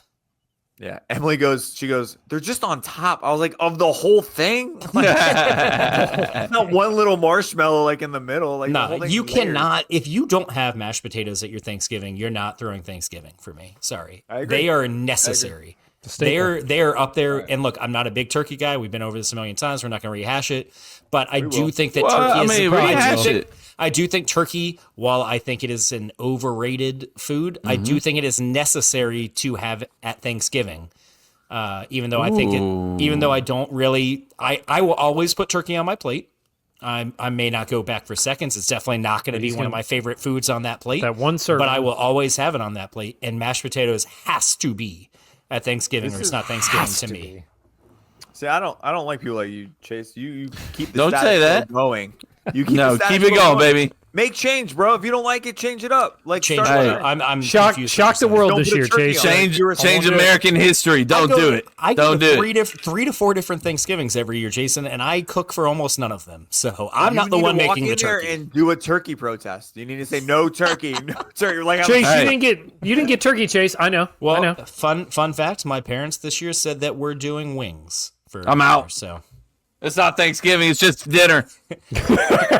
Yeah, Emily she goes, they're just on top. I was like, of the whole thing? Not one little marshmallow like in the middle. Like the whole No, thing's you layered. cannot. If you don't have mashed potatoes at your Thanksgiving, you're not throwing Thanksgiving for me. Sorry, I agree. they are necessary. They're up there. And look, I'm not a big turkey guy. We've been over this a million times. We're not going to rehash it. But I do will. think that Well, turkey I is. mean, rehash it. I do think turkey, while I think it is an overrated food, I do think it is necessary to have at Thanksgiving. Even though I think even though I don't really, I will always put turkey on my plate. I may not go back for seconds. It's definitely not going to be one of my favorite foods on that plate. That one serving. But I will always have it on that plate. And mashed potatoes has to be at Thanksgiving, or it's not Thanksgiving to me. See, I don't like people like you, Chase. You keep the Don't status say quo that. going. You keep No, the status keep it quo going, baby. Make change, bro. If you don't like it, change it up. Like Change start it. over. I'm Shock confused the what you're world Don't this put a year, turkey Chase. on it. Change American history. Don't do it. I Don't go do to it. 3 to 4 different Thanksgivings every year, Jason, and I cook for almost none of them. So I'm You not the need one to walk making the in there turkey. and do a turkey protest. You need to say no turkey, no turkey. Like Chase, Hey. you didn't get turkey, Chase. I know. I Well, know. fun fact: my parents this year said that we're doing wings for. I'm out. dinner, So It's not Thanksgiving. It's just dinner.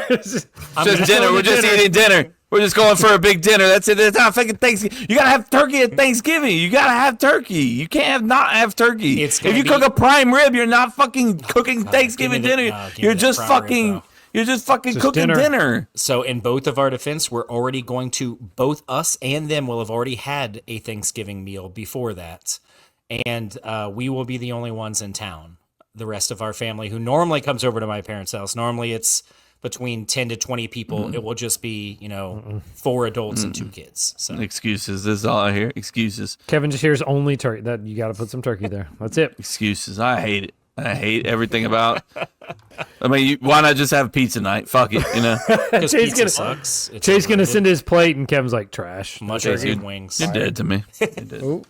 Just gonna dinner. go We're to just eating dinner. We're just going for a big dinner. That's it. It's not fucking Thanksgiving. You gotta have turkey at Thanksgiving. You gotta have turkey. You can't not have turkey. It's If gonna you be- cook a prime rib, you're not fucking cooking God, Thanksgiving give me the- dinner. no, give me You're the just prime rib, fucking. bro. You're just fucking Just cooking dinner. dinner. So in both of our defense, we're already going to both us and them will have already had a Thanksgiving meal before that, and we will be the only ones in town. The rest of our family, who normally comes over to my parents' house, normally it's between 10 to 20 people. It will just be 4 adults and 2 kids. So Excuses. This is all I hear. Excuses. Kevin just hears only turkey. That you got to put some turkey there. That's it. Excuses. I hate it. I hate everything about. I mean, why not just have pizza night? Fuck it. You know. because Chase pizza gonna- sucks. It's Chase gonna overrated. send his plate, and Kevin's like trash. much Chase, better you- than wings. You're dead to me. You're dead.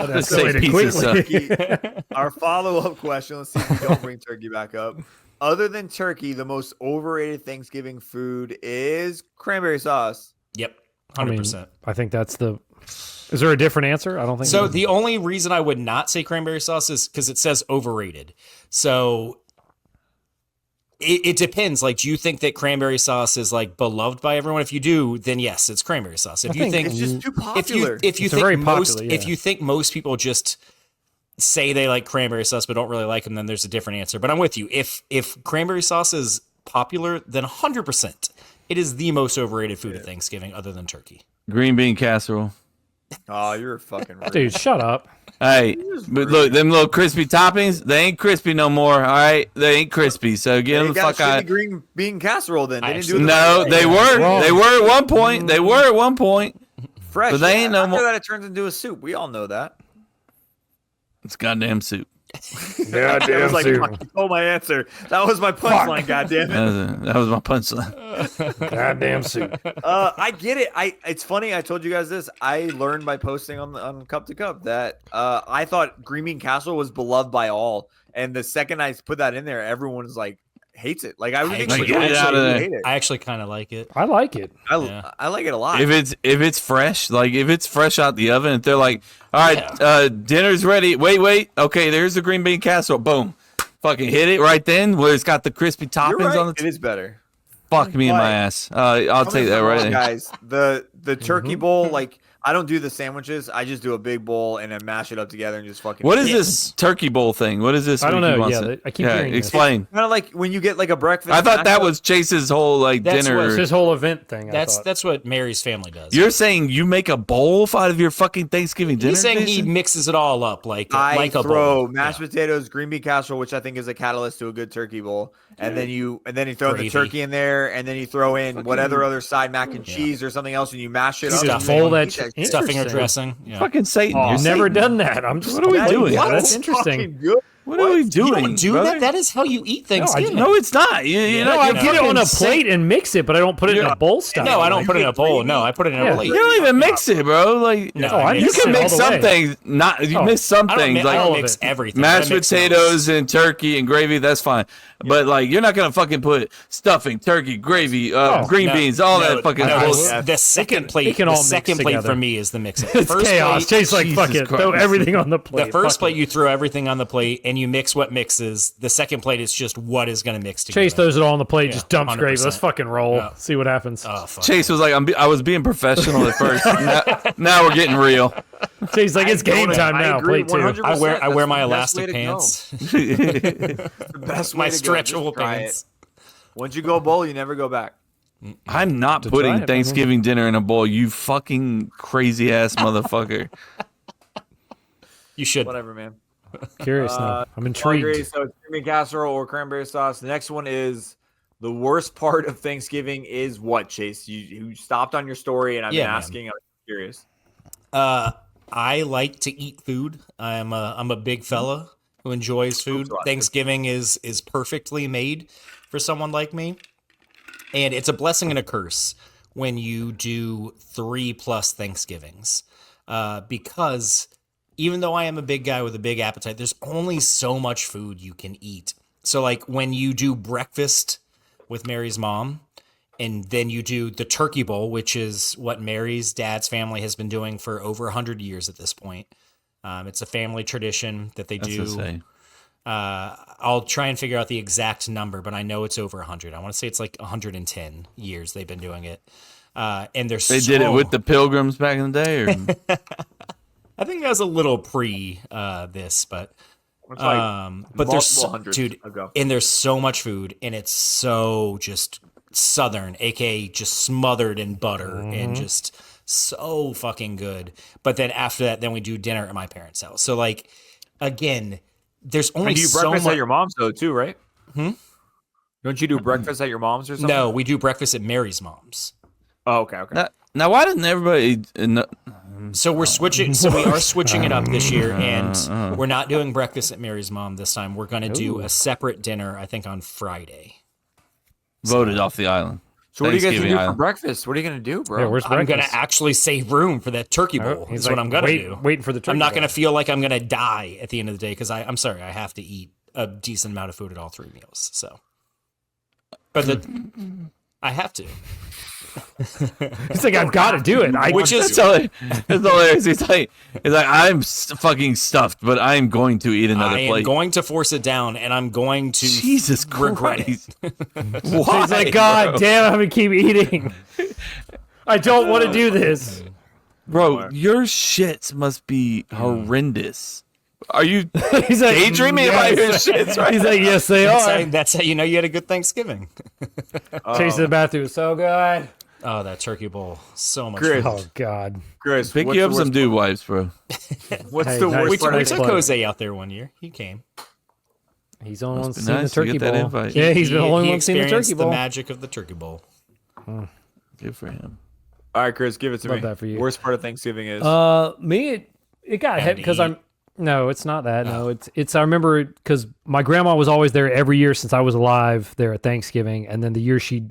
That's say pizza suck. Our follow-up question. Let's see if we don't bring turkey back up. other than turkey, the most overrated Thanksgiving food is cranberry sauce. Yep, 100%. I think that's the. Is there a different answer? I don't think so. The only reason I would not say cranberry sauce is because it says overrated. So it depends. Like, do you think that cranberry sauce is like beloved by everyone? If you do, then yes, it's cranberry sauce. If you think it's just too popular, if you think most people just say they like cranberry sauce but don't really like them, then there's a different answer. But I'm with you. If cranberry sauce is popular, then 100% it is the most overrated food at Thanksgiving, other than turkey. Green bean casserole. Oh, you're fucking rude. Dude, shut up. Hey, but look, them little crispy toppings, they ain't crispy no more. All right, they ain't crispy. So get them the fuck out. Green bean casserole. Then they didn't do it. No, they were. Wrong. They were at one point. They were at one point. Fresh. But they ain't no more. After that, it turns into a soup. We all know that. It's goddamn soup. Goddamn soup. You stole my answer. That was my punchline. Goddamn it. That was my punchline. Goddamn soup. I get it. It's funny. I told you guys this. I learned by posting on Cup to Cup that I thought green bean casserole was beloved by all, and the second I put that in there, everyone was like hates it. Like I actually kind of like it. I like it. I like it a lot. If it's fresh, like if it's fresh out the oven, if they're like, all right, dinner's ready. Wait. Okay, there's the green bean casserole. Boom. Fucking hit it right then where it's got the crispy toppings on it. It is better. Fuck me in my ass. I'll take that right there. Guys, the turkey bowl, like I don't do the sandwiches. I just do a big bowl and then mash it up together and just fucking. What is this turkey bowl thing? What is this? I don't know. Yeah, I keep hearing explain. Kind of like when you get like a breakfast. I thought that was Chase's whole dinner. It's his whole event thing. That's what Mary's family does. You're saying you make a bowl out of your fucking Thanksgiving dinner? He's saying he mixes it all up like a throw bowl. Mashed potatoes, green bean casserole, which I think is a catalyst to a good turkey bowl, and then you throw the turkey in there, and then you throw in whatever other side, mac and cheese or something else, and you mash it up. Stuffing or dressing. Yeah. Fucking Satan. You've never done that. I'm just. What are we doing? That's interesting. What are we doing? You don't do that? That is how you eat Thanksgiving. No, it's not. You know, I get it on a plate and mix it, but I don't put it in a bowl style. No, I don't put it in a bowl. No, I put it in a plate. You don't even mix it, bro. Like, no, you can mix some things. You miss some things. I don't like mix everything. Mashed potatoes and turkey and gravy. That's fine. But like, you're not gonna fucking put stuffing, turkey, gravy, green beans, all that fucking bullshit. The second plate. The second plate for me is the mixing. It's chaos. Tastes like fucking throw everything on the plate. The first plate you throw everything on the plate and you mix what mixes. The second plate is just what is going to mix together. Chase throws it all on the plate, just dumps gravy. Let's fucking roll. Yeah. See what happens. Oh, fuck. Chase was like, I was being professional at first. now we're getting real. Chase like, it's game time now. Plate 2. I wear my elastic pants. The best my stretchable pants. Once you go bowl, you never go back. I'm not putting Thanksgiving dinner in a bowl. You fucking crazy ass motherfucker. You should. Whatever, man. Curious now. I'm intrigued. So it's green bean casserole or cranberry sauce. The next one is the worst part of Thanksgiving is what, Chase? You stopped on your story and I've been asking. I'm curious. I like to eat food. I'm a big fella who enjoys food. Thanksgiving is perfectly made for someone like me. And it's a blessing and a curse when you do 3+ Thanksgivings. Because even though I am a big guy with a big appetite, there's only so much food you can eat. So like when you do breakfast with Mary's mom, and then you do the turkey bowl, which is what Mary's dad's family has been doing for over 100 years at this point. It's a family tradition that they do. I'll try and figure out the exact number, but I know it's over 100. I want to say it's like 110 years they've been doing it. And they did it with the Pilgrims back in the day, or I think that was a little pre this, but there's and there's so much food, and it's so just Southern, aka just smothered in butter and just so fucking good. But then after that, then we do dinner at my parents' house. So like, again, there's only so much. You do breakfast at your mom's though, too, right? Don't you do breakfast at your mom's or something? No, we do breakfast at Mary's mom's. Oh, okay. Now, why didn't everybody? So we're switching. So we are switching it up this year, and we're not doing breakfast at Mary's mom this time. We're going to do a separate dinner, I think, on Friday. Voted off the island. So what are you guys going to do for breakfast? What are you going to do, bro? Yeah, where's I'm going to actually save room for that turkey bowl. That's what I'm going to do. Waiting for the turkey I'm not bowl. going to feel like I'm going to die at the end of the day because I'm sorry, I have to eat a decent amount of food at all 3 meals. So, but I have to. It's like I've got to do it. That's hilarious. It's like I'm fucking stuffed, but I'm going to eat another plate. I am going to force it down, and I'm going to Jesus regret Christ. it. Why? He's like, God damn, I'm gonna keep eating. I don't want to do this, bro. Your shits must be horrendous. Are you He's like, daydreaming about your shits? Right? He's like, yes, they are. That's how you know you had a good Thanksgiving. Taste of the bathroom is so good. Oh, that turkey bowl, so much Chris. fun. Oh God, Chris, Pick you up some dude wipes, bro. What's Hey, the nice. worst We part? took Jose out there one year. He came. he's the only one Must be seen nice the to turkey get that bowl. invite. Yeah, he's the only He one seen the experienced turkey bowl. The magic of the turkey bowl. Good for him. All right, Chris, give it to Love me. that for you. Worst part of Thanksgiving is Me, it got hit because Empty. No, it's not that. No, it's. I remember because my grandma was always there every year since I was alive there at Thanksgiving, and then the year she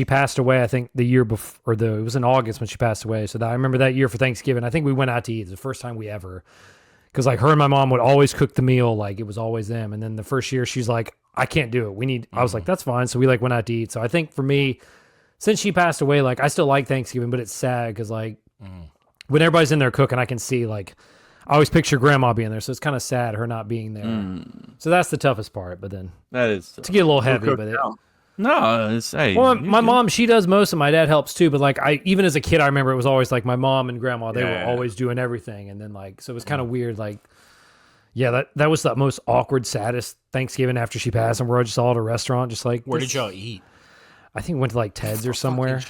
passed away. I think the year before, it was in August when she passed away. So I remember that year for Thanksgiving. I think we went out to eat. It was the first time we ever, because like her and my mom would always cook the meal. Like it was always them. And then the first year she's like, I can't do it. I was like, that's fine. So we like went out to eat. So I think for me, since she passed away, like I still like Thanksgiving, but it's sad because like when everybody's in there cooking, I can see like. I always picture grandma being there, so it's kind of sad her not being there. So that's the toughest part. But then That is to get a little heavy, but no. It's my mom, she does most, and my dad helps too. But like even as a kid, I remember it was always like my mom and grandma; they were always doing everything, and then like so it was kind of weird. Like, yeah, that was the most awkward, saddest Thanksgiving after she passed, and we're just all at a restaurant, just like Where did y'all eat? I think we went to like Ted's or somewhere.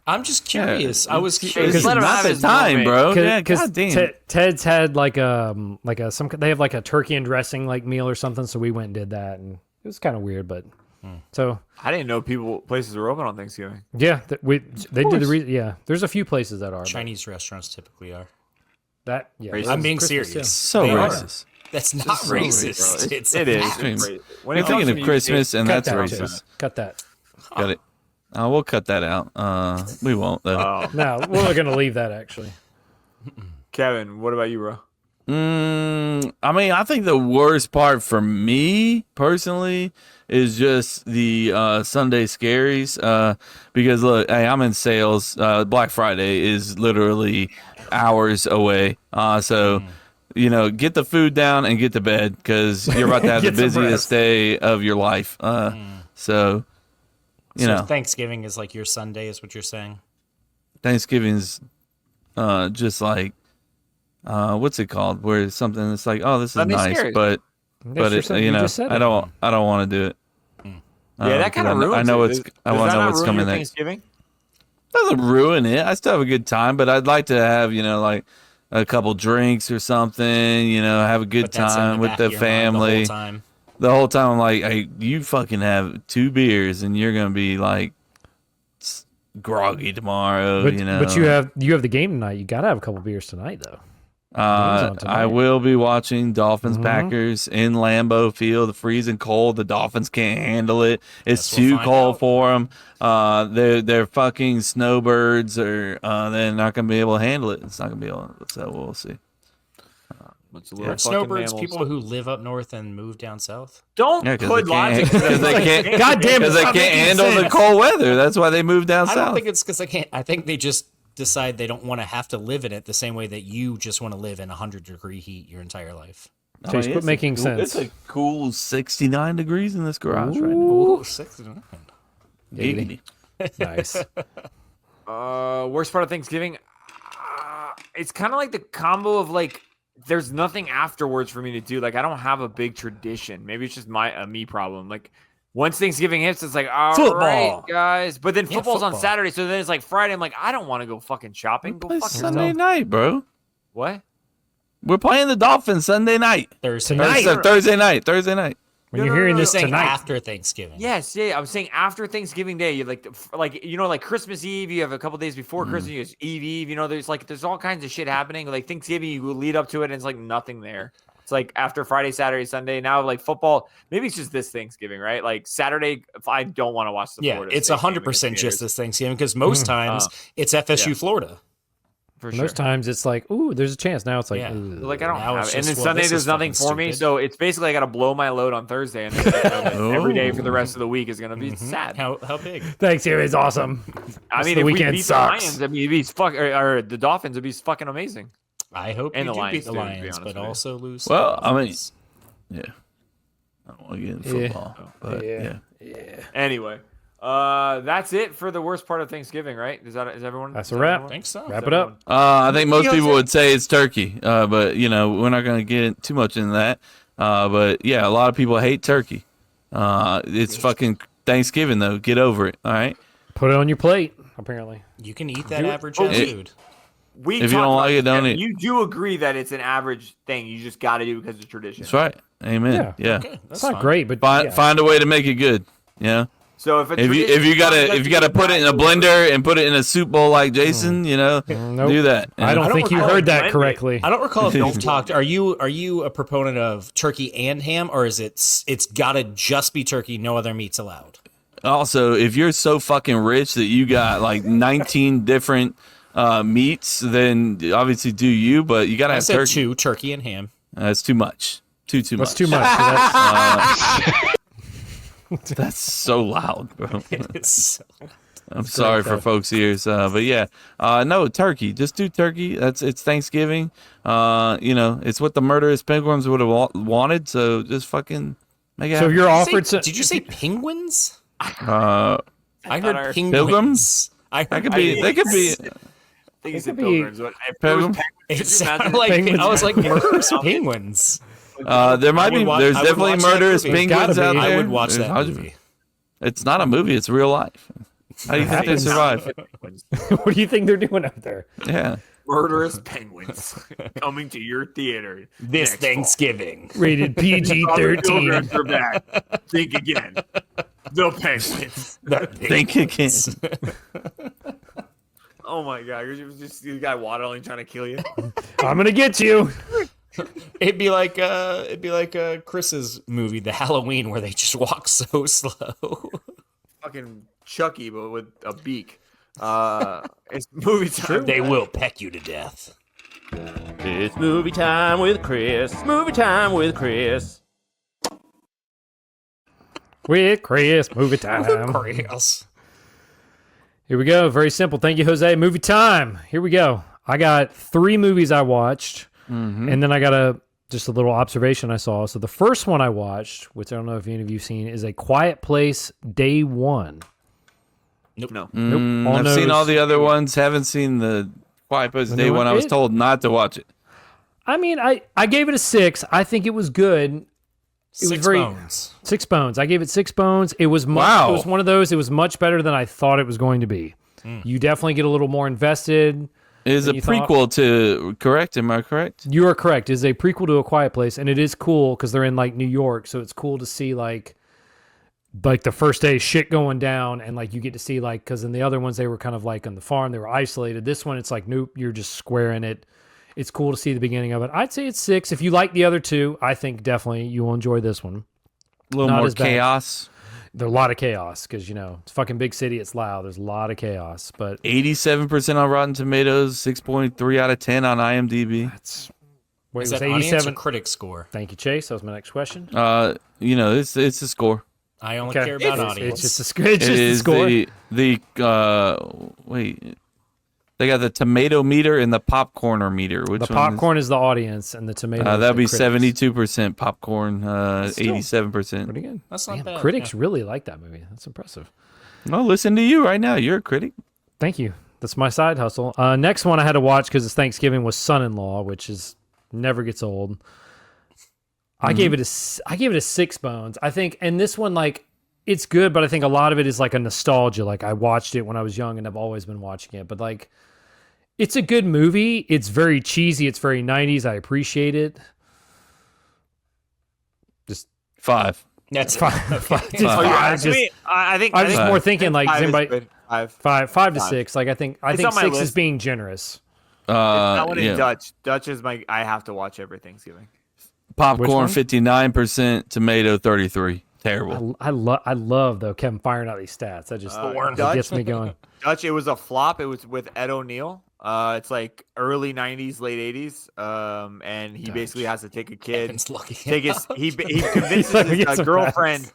I'm just curious. I was It's curious. not the time, bro. Yeah, Because goddamn. Ted's had they have like a turkey and dressing like meal or something, so we went and did that, and it was kind of weird, but so I didn't know places were open on Thanksgiving. yeah, they did there's a few places that are but Chinese restaurants typically are. that yeah. Racist. I'm being Christmas, serious. So They are. racist. That's not racist. It's It a is. fact. It's racist. When You're it comes thinking to of Christmas, and Cut that's that, racist. Chase. Cut that. Got it. We'll cut that out. We won't though. Oh. No, we're gonna leave that actually. Kevin, what about you, bro? I mean, I think the worst part for me personally is just the Sunday scaries. Because look, hey, I'm in sales. Black Friday is literally hours away. So get the food down and get to bed because you're about to have the Get some busiest rest. day of your life. So Thanksgiving is like your Sunday, is what you're saying? Thanksgiving's just like what's it called? Where it's something that's like, oh, this is Sunday nice, scares. but That's your- you just said I it. don't want to do it. Yeah, that kind of ruins I know it. I want to know what's coming next. Thanksgiving? Doesn't ruin it. I still have a good time, but I'd like to have like a couple drinks or something. Have a good But that's in time with back the of your mind family. the whole time. The whole time I'm like, hey, you fucking have 2 beers and you're gonna be like groggy tomorrow. But you have the game tonight. You gotta have a couple beers tonight though. on tonight. I will be watching Dolphins Packers in Lambeau Field. The freezing cold. The Dolphins can't handle it. It's Guess we'll too find cold out. for them. They're fucking snowbirds, or they're not gonna be able to handle it. It's not gonna be able. So we'll see. It's a Are little fucking snowbirds mammals. people who live up north and move down south? Don't Yeah, 'cause put they can't- logic to 'cause they can't- God damn it! Because they stop can't making handle the sense. cold weather. That's why they moved down I don't south. think it's because they can't. I think they just decide they don't want to have to live in it the same way that you just want to live in 100-degree heat your entire life. Chase, quit it's making a cool, sense. It's a cool 69 degrees in this garage right now. Ooh, 69. Giggity. Nice. Worst part of Thanksgiving? It's kind of like the combo of like, there's nothing afterwards for me to do. Like, I don't have a big tradition. Maybe it's just a me problem. Like, once Thanksgiving hits, it's like, all Football. right, guys. But then football's on football. Saturday, so then it's like Friday. I'm like, I don't want to go fucking shopping. Go Play fuck Sunday yourself. night, bro. What? We're playing the Dolphins Sunday night. Thursday. Tonight. Thursday night. Thursday night. When you're hearing You're this saying tonight, after Thanksgiving. Yes, yeah. I'm saying after Thanksgiving Day, you like Christmas Eve. You have a couple days before Christmas. You have Eve. There's all kinds of shit happening. Like Thanksgiving, you lead up to it, and it's like nothing there. It's like after Friday, Saturday, Sunday. Now like football. Maybe it's just this Thanksgiving, right? Like Saturday, if I don't want to watch the Yeah, Florida it's State game 100% against just Gators. this Thanksgiving because most times it's FSU yeah. Florida. For And sure. Most times it's like, ooh, there's a chance. Now it's like, Yeah. ooh. Like I don't Now have, it's and then just, well, Sunday this there's is nothing fucking for me, stupid. so it's basically I got to blow my load on Thursday, and then every day for the rest of the week is gonna be sad. How big? Thanksgiving is awesome. I mean, the if we weekend beat sucks. the Lions, I mean, it'd be or the Dolphins, it'd be fucking amazing. I hope And you the do Lions, beat the too, to be Lions, honest but with you. also lose. Well, I mean, Dolphins. yeah. I don't want to get into Yeah. football, but yeah. Anyway, that's it for the worst part of Thanksgiving, right? Is everyone? That's is a wrap. everyone? I think so. Wrap it up. I think most people would say it's turkey, but we're not going to get too much into that. But yeah, a lot of people hate turkey. It's fucking Thanksgiving though. Get over it. All right. Put it on your plate. Apparently, You can eat that average ass food. We If you talked don't like about it, don't this, eat. You do agree that it's an average thing. You just got to do because of tradition. That's right. Amen. Yeah. Okay, that's it's not fine. great, but Find yeah. find a way to make it good. Yeah. So if If you gotta put it in a blender and put it in a soup bowl like Jason, Nope. do that. I don't think you recall heard that blended. correctly. I don't recall if you've talked. Are you a proponent of turkey and ham, or is it's gotta just be turkey, no other meats allowed? Also, if you're so fucking rich that you got like 19 different meats, then obviously do you, but you gotta I have said turkey. 2, turkey and ham. That's too much. Too That's much. too much. That's, That's so loud, bro. It's I'm sorry for folks' ears, but yeah, no turkey. Just do turkey. It's Thanksgiving. It's what the murderous penguins would have wanted. So just fucking make it. so if happen. you're offered, Did you say penguins? Uh, I heard our- penguins. Pilgrims? I heard that could be. They could be. I think it's could be- pilgrims. But if it was Pilgrim? penguins, It could you sounded imagine- like Penguins. I was like murderous penguins. There might be. I There's would definitely watch that murderous movie. penguins Gotta out be. there. I would watch There's that hundreds- movie. It's not a movie. It's real life. How do you think they happens. survive? what do you think they're doing up there? Yeah. Murderous penguins coming to your theater This next fall. Thanksgiving. Rated The PG-13. pilgrims are back. Think again. The penguins. Think again. Oh my god! You're just this guy waddling trying to kill you. I'm gonna get you. It'd be like Chris's movie, The Halloween, where they just walk so slow. Fucking Chucky, but with a beak. It's movie time. They will peck you to death. It's movie time with Chris. Movie time with Chris. With Chris, movie time. Chris. Here we go. Very simple. Thank you, Jose. Movie time. Here we go. I got 3 movies I watched, and then I got just a little observation I saw. So the first one I watched, which I don't know if any of you've seen, is A Quiet Place Day One. Nope. No. Nope. All I've seen knows- all the other ones. Haven't seen the Quiet Place You Day know what? one. I was told not to watch it. I mean, I gave it a 6. I think it was good. It was 6 very bones. 6 bones. I gave it 6 bones. It was much, Wow. It was one of those. It was much better than I thought it was going to be. You definitely get a little more invested. It is a than you thought. prequel to. Correct? Am I correct? You are correct. It's a prequel to A Quiet Place, and it is cool because they're in like New York, so it's cool to see like the first day shit going down, and like you get to see like because in the other ones they were kind of like on the farm, they were isolated. This one it's like nope, you're just square in it. It's cool to see the beginning of it. I'd say it's 6. If you like the other 2, I think definitely you will enjoy this one. A little Not more as bad. chaos. There's a lot of chaos because it's fucking big city. It's loud. There's a lot of chaos, but 87% on Rotten Tomatoes. 6.3 out of 10 on IMDb. it's wait, Is it was that audience or 87. critic score? Thank you, Chase. That was my next question. It's a score. I only care about audience. It's just a score. Wait. They got the tomato meter and the popcorner meter. Which The one popcorn is the audience, and the tomato. is that'd the be critics. 72% popcorn. 87%. Pretty good. That's not bad. Critics really like that movie. That's impressive. No, listen to you right now. You're a critic. Thank you. That's my side hustle. Next one I had to watch because it's Thanksgiving was Son-in-Law, which is never gets old. I gave it a 6 bones. I think, and this one like it's good, but I think a lot of it is like a nostalgia. Like I watched it when I was young, and I've always been watching it. But like, it's a good movie. It's very cheesy. It's very 90s. I appreciate it. Just 5. That's five. Okay. Just Oh, you're five. asking Just- me? I think I'm just think more thinking like five does is anybody good. Five. five to Five. 6. Like I think It's 6 on my is list. being generous. That one Yeah. in Dutch. Dutch is I have to watch every Thanksgiving. Which Popcorn one? 59%, tomato 33. Terrible. I love though Kevin firing out these stats. That just it Dutch? gets me going. Dutch. It was a flop. It was with Ed O'Neill. It's like early '90s, late '80s. And he basically has to take a kid, take his. He convinces his girlfriend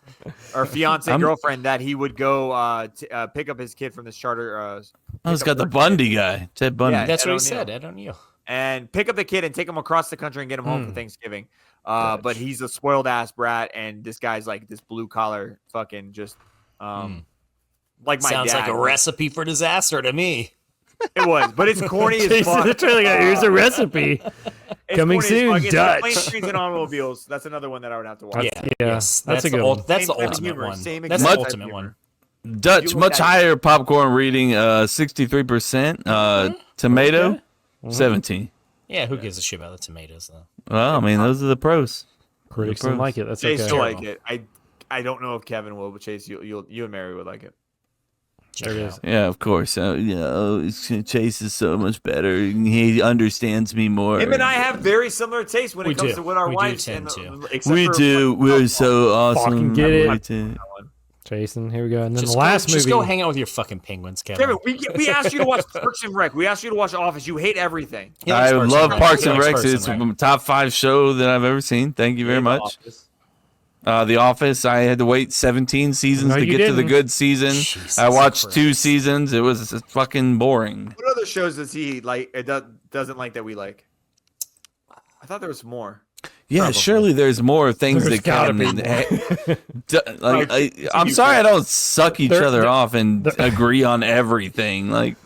or fiance girlfriend that he would go pick up his kid from this charter. It's got the Bundy guy, Ted Bundy. Yeah, that's what he said. Ed O'Neill. And pick up the kid and take him across the country and get him home for Thanksgiving. But he's a spoiled ass brat, and this guy's like this blue collar fucking just like my Sounds dad. like a recipe for disaster to me. It was, but it's corny as fuck. Here's a recipe. Coming soon, Dutch. Planes, Trains, and Automobiles. That's another one that I would have to watch. Yeah, yes, that's a good one. That's the ultimate one. That's the ultimate one. Dutch, much higher popcorn reading, 63%. Tomato, 17. Yeah, who gives a shit about the tomatoes though? Well, I mean, those are the pros. Critics don't like it. That's Chase okay. will like it. I don't know if Kevin will, but Chase, you and Mary would like it. There it is. Yeah, of course. Chase is so much better. He understands me more. Him and I have very similar tastes when it comes to what our wives tend and to. We do. We're so awesome. Fucking get it. Jason, here we go. And then the last movie. Just go hang out with your fucking penguins, Kevin. Kevin, we asked you to watch Parks and Rec. We asked you to watch Office. You hate everything. I love Parks and Rec. It's a top 5 show that I've ever seen. Thank you very much. The Office, I had to wait 17 seasons to get to the good season. Jesus I watched Christ. 2 seasons. It was fucking boring. What other shows does he like? It doesn't like that we like. I thought there was more. Yeah, probably. Surely there's more things that can. I'm sorry, I don't suck each other off and agree on everything. Like,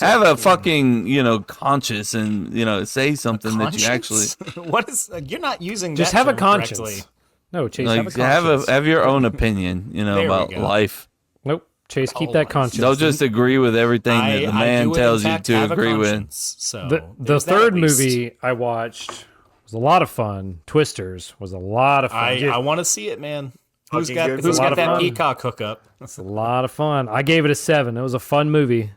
have a fucking conscience and say something that you actually. What is? You're not using. Just that have a term conscience. correctly. No, Chase, like, have your own opinion, about life. Nope, Chase, keep that conscience. Don't just agree with everything that the man tells you to agree with. So the third movie I watched was a lot of fun. Twisters was a lot of fun. I want to see it, man. Who's got fun. that Peacock hookup? It's a lot of fun. I gave it a 7. It was a fun movie.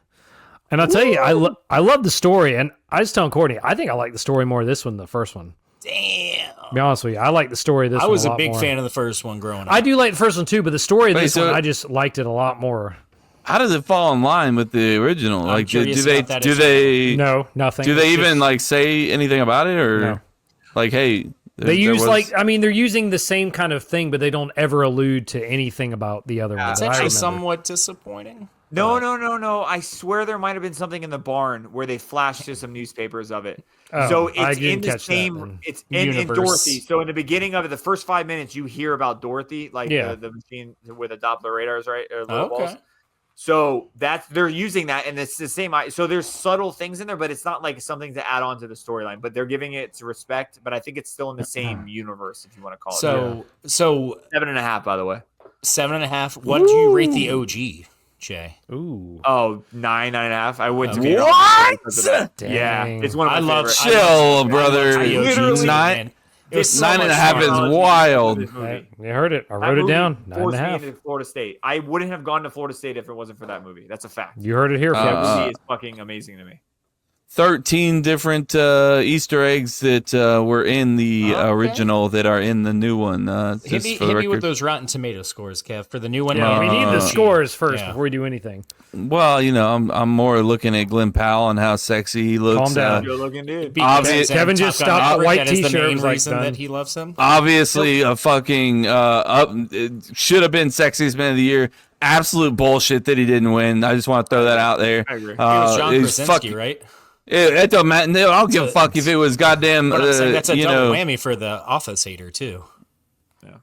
And I'll tell you, I love the story. And I was telling Courtney, I think I like the story more of this one than the first one. Damn. To be honest with you, I like the story of this one. I was a big fan of the first one growing up. I do like the first one too, but the story of this one, I just liked it a lot more. How does it fall in line with the original? Like, do they? No, nothing. Do they even say anything about it, or no. Like, hey? They use they're using the same kind of thing, but they don't ever allude to anything about the other one. It's actually somewhat disappointing. No. I swear there might have been something in the barn where they flashed to some newspapers of it. So it's in the same. It's in Dorothy. So in the beginning of it, the first 5 minutes, you hear about Dorothy, like the machine with the Doppler radars, right? Balls. So they're using that, and it's the same. So there's subtle things in there, but it's not like something to add on to the storyline. But they're giving it its respect. But I think it's still in the same universe, if you want to call it. So 7.5, by the way. 7.5. What do you rate the OG? Jay. Ooh. Oh, 9.5. I would. Okay. What? Yeah, it's one of my I love. favorite. Chill, brother. Literally, 9. It's 9.5 is wild. You heard it. I wrote it down. 9.5. Me into Florida State. I wouldn't have gone to Florida State if it wasn't for that movie. That's a fact. You heard it here. That movie is fucking amazing to me. 13 different Easter eggs that were in the original that are in the new one. Hit me with those Rotten Tomato scores, Kev, for the new one. Yeah, we need the scores first before we do anything. Well, I'm more looking at Glenn Powell and how sexy he looks. Calm down. Good looking dude. Kevin just stopped a white T-shirt. The main was like, reason done. that he loves him. Obviously, a fucking should have been sexiest man of the year. Absolute bullshit that he didn't win. I just want to throw that out there. I agree. It was John Krasinski, right? It don't matter. No, I don't give a fuck if it was goddamn. That's a double whammy for the Office hater too. Yeah.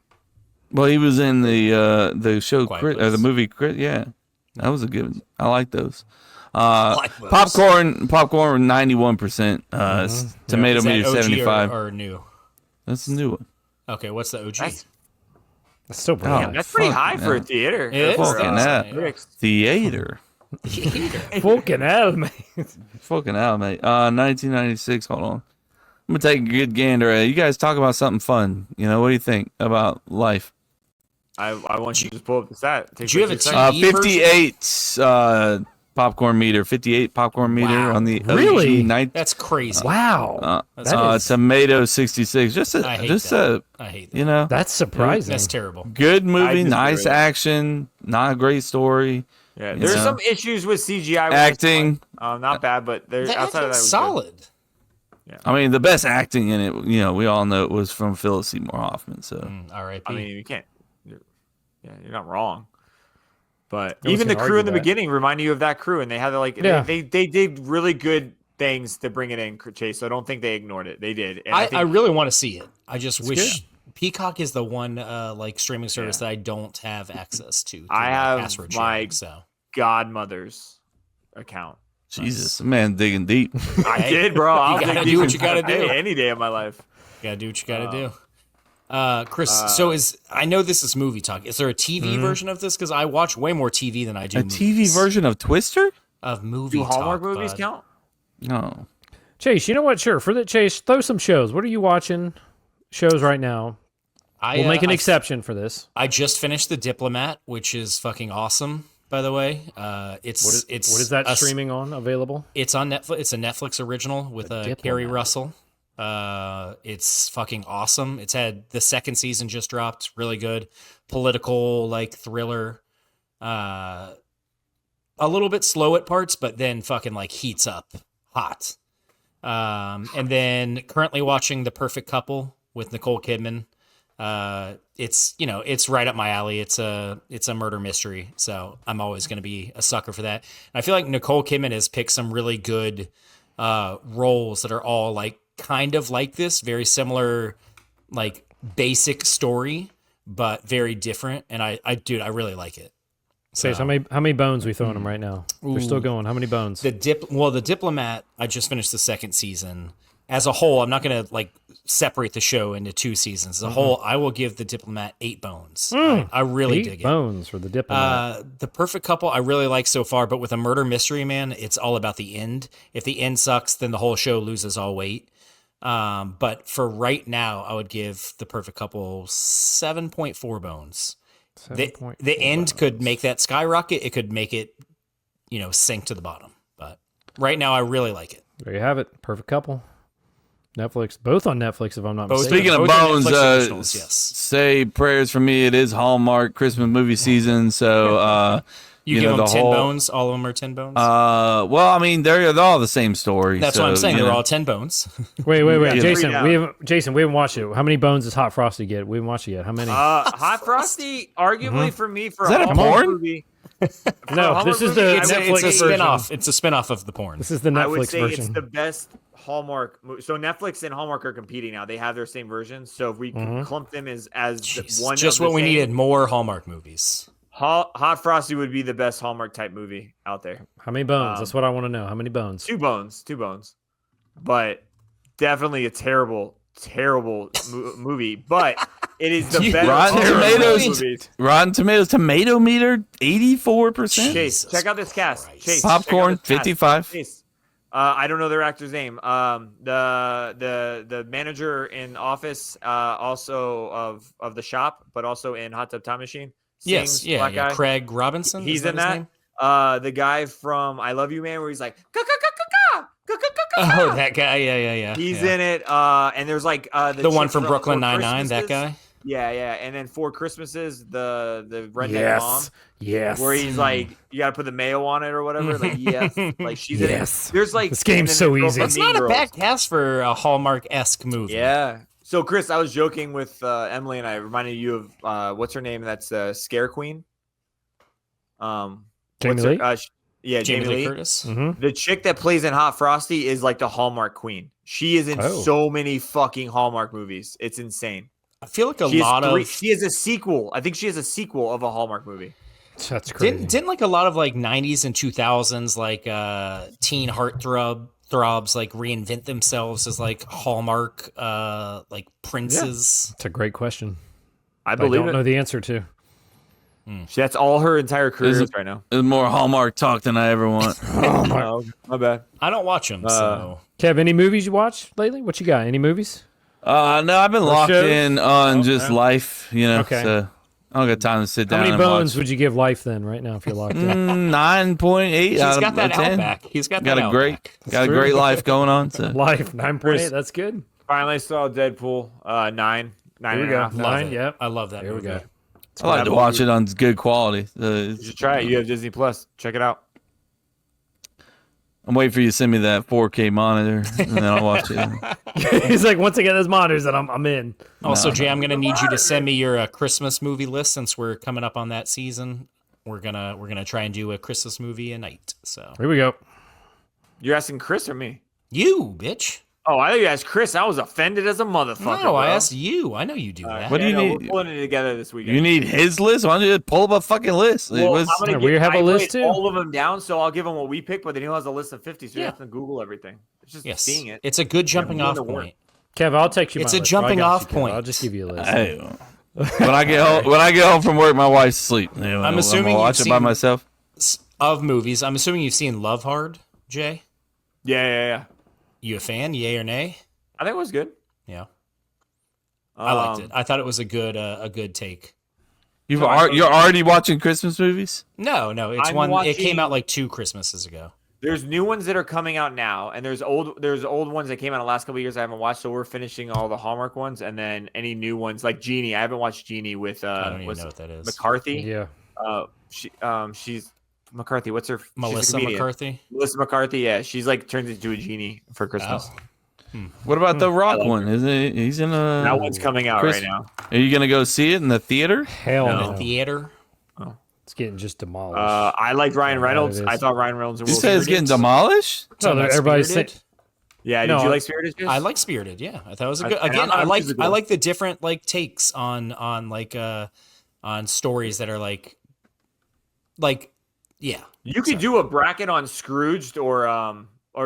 Well, he was in the show the movie. Yeah, that was a good. I like those. Popcorn 91%. Tomato meter 75. Or new. That's a new one. Okay, what's the OG? That's still pretty high. That's pretty high for a theater. It is. Theater. Fucking hell, mate. Fucking hell, mate. 1996. Hold on. I'm gonna take a good gander. You guys talk about something fun. What do you think about life? I want you to just pull up the stat. Did you have a TV 58 popcorn meter, 58 popcorn meter Wow. on the Really? OG night. That's crazy. Wow. That is- Tomato 66. I hate that. I hate that. you know, That's surprising. That's terrible. good movie, disagree nice with that. action, not a great story. Yeah, You there's know? some issues with CGI. With Acting. this one. Not bad, but there's The outside of that, acting's it was good. solid. I mean, the best acting in it, you know, we all know it was from Philip Seymour Hoffman. So R.I.P. I mean, you can't. You're not wrong. But No one's even the gonna crew in argue the that. beginning reminded you of that crew, and they had like Yeah. they did really good things to bring it in, Chase. So I don't think they ignored it. They did. And I think, really want to see it. I just wish Peacock is the one like streaming service that I don't have access to. through I my have password my sharing, so godmother's account. Jesus, man, digging deep. I did, bro. I'll gotta dig do deep what you gotta hey, do. any day of my life. gotta do what you gotta do. Chris, so I know this is movie talk. Is there a TV version of this? Because I watch way more TV than I do A movies. TV version of Twister? of movie Do Hallmark talk, movies bud. count? No. Chase, you know what? Sure. For the Chase, throw some shows. What are you watching? Shows right now. We'll make an exception for this. I just finished The Diplomat, which is fucking awesome. By the way, it's What is that streaming on? Available? It's on Netflix. It's a Netflix original with The Carrie Diplomat. Russell. It's fucking awesome. It's had the second season just dropped. Really good political like thriller. A little bit slow at parts, but then fucking like heats up hot. And then currently watching The Perfect Couple with Nicole Kidman. It's right up my alley. It's a murder mystery, so I'm always going to be a sucker for that. And I feel like Nicole Kidman has picked some really good roles that are all like kind of like this, very similar, like basic story, but very different. And I really like it. Chase, how many bones we throwing them right now? They're still going. How many bones? The Diplomat, I just finished the second season. As a whole, I'm not going to like separate the show into two seasons. As a whole, I will give The Diplomat 8 bones. I really dig it. 8 bones for The Diplomat. The Perfect Couple, I really like so far, but with a murder mystery, man, it's all about the end. If the end sucks, then the whole show loses all weight. But for right now, I would give The Perfect Couple 7.4 bones. The end could make that skyrocket. It could make it, sink to the bottom. But right now, I really like it. There you have it. Perfect Couple. Netflix. Both on Netflix, if I'm not Both- mistaken. Speaking of Both are bones, Netflix originals, yes. say prayers for me. It is Hallmark Christmas movie season, so You give know, them the 10 whole- bones? All of them are 10 bones? well, I mean, they're all the same story. That's so, what I'm saying. you They're know. all 10 bones. Wait. Yeah, Jason, freak we haven't watched it. How many bones does Hot Frosty get? We haven't watched it yet. How many? Hot Frosty, arguably for me, for Is that a Hallmark porn? movie. No, this is the It's Netflix a version. spin-off. It's a spin-off of the porn. This is the I would Netflix say version. it's the best Hallmark movie. So Netflix and Hallmark are competing now. They have their same versions. So if we clump them as Jeez, one, just of the what we same, needed, more Hallmark movies. Hot Frosty would be the best Hallmark type movie out there. How many bones? That's what I want to know. How many bones? 2 bones, but definitely a terrible movie. But it is the best Rotten Hallmark Tomatoes, movies. Rotten Tomatoes tomato meter 84%. Chase, check out this cast. Christ. Chase, check out Popcorn this cast. 55. Chase, I don't know their actor's name. The manager in Office, also of the shop, but also in Hot Tub Time Machine. Yes, Sings, yeah. black guy. Craig Robinson. He's is in his that. name? The guy from I Love You Man, where he's like, Oh, that guy. Yeah. he's yeah. in it. And there's like The one chick from Brooklyn Four Nine-Nine. That Christmases. guy. Yeah. And then 4 Christmases, the redneck mom. Yes. Where he's like, you got to put the mayo on it or whatever. Like, yes. Like, she's in Yes. it. There's like, This game's and then so the girl easy. from It's Mean not a Girls. bad cast for a Hallmark-esque movie. Yeah. So, Chris, I was joking with Emily, and I reminded you of what's her name? That's Scare Queen. Jamie what's her- Lee? yeah, Jamie Lee Lee. Curtis. Mm-hmm. The chick that plays in Hot Frosty is like the Hallmark queen. She is in Oh. so many fucking Hallmark movies. It's insane. I feel like She lot has of she has a sequel. I think she has a sequel of a Hallmark movie. That's crazy. didn't like a lot of like 90s and 2000s like teen heartthrobs like reinvent themselves as like Hallmark like princes. That's a great question. I I believe don't it. know the answer to. That's all her entire career Is is it- right now. There's more Hallmark talk than I ever want. Oh, my bad. I don't watch them, so Kev, any movies you watched lately? What you got? Any movies? No, I've been locked shows? in on just life, Okay. So I don't got time to sit How down. many and bones watch. would you give life then? Right now, if you're locked up, 9.8. He's out got of that 10. Outback. He's got got that a great, Outback. got a great life going on. So. life 9.8. That's good. Finally saw Deadpool 9. Here we go. Love 9. it. Yep. I love that Here we movie. go. I like to watch it on good quality. You should try it. You have Disney Plus. Check it out. I'm waiting for you to send me that 4K monitor, and then I'll watch it. He's like, once I get those monitors, then I'm in. Also, Jay, I'm gonna need you to send me your Christmas movie list since we're coming up on that season. We're gonna try and do a Christmas movie a night. So Here we go. You're asking Chris or me? you, bitch. Oh, I thought you asked Chris. I was offended as a motherfucker. No, I bro. asked you. I know you do that. What do you need? We're pulling it together this weekend. You need his list? Why don't you just pull up a fucking list? Well, What's- I'm gonna We have a I list write too. all of them down, so I'll give him what we picked, but then he has a list of 50, so you Yeah. have to Google everything. It's just Yes, seeing it. it's a good jumping doing off the work. point. Kev, I'll text you. It's my a list. jumping I got off you, Kev. point. I'll just give you a list. Hey, when I get home from work, my wife's asleep. I'm assuming I'll watch you've it by seen- myself. Of movies, I'm assuming you've seen Love Hard, Jay. Yeah. You a fan? Yay or nay? I think it was good. Yeah, I liked it. I thought it was a good take. You're already watching Christmas movies? No, it's I'm one. It watching- came out like 2 Christmases ago. There's new ones that are coming out now, and there's old ones that came out the last couple of years I haven't watched. So we're finishing all the Hallmark ones, and then any new ones like Genie. I haven't watched Genie with I don't even know what that is. McCarthy. Yeah. She's McCarthy. What's her? she's a Melissa comedian. McCarthy. Melissa McCarthy. Yeah, she's like turns into a genie for Christmas. Oh. What about the Rock one? Isn't it? He's in a. That one's coming out Chris- right now. Are you gonna go see it in the theater? Hell In no. the theater. It's getting just demolished. I liked Ryan Reynolds. it is. I thought Ryan Reynolds. And You Will say it's Smith- getting demolished? No, Talking about everybody's Spirited? saying. Yeah, did No, you like Spirited? I like Spirited. Yeah, I thought it was a I- good. and Again, I'm I like musical. I like the different like takes on stories that are like yeah. You could do a bracket on Scrooged or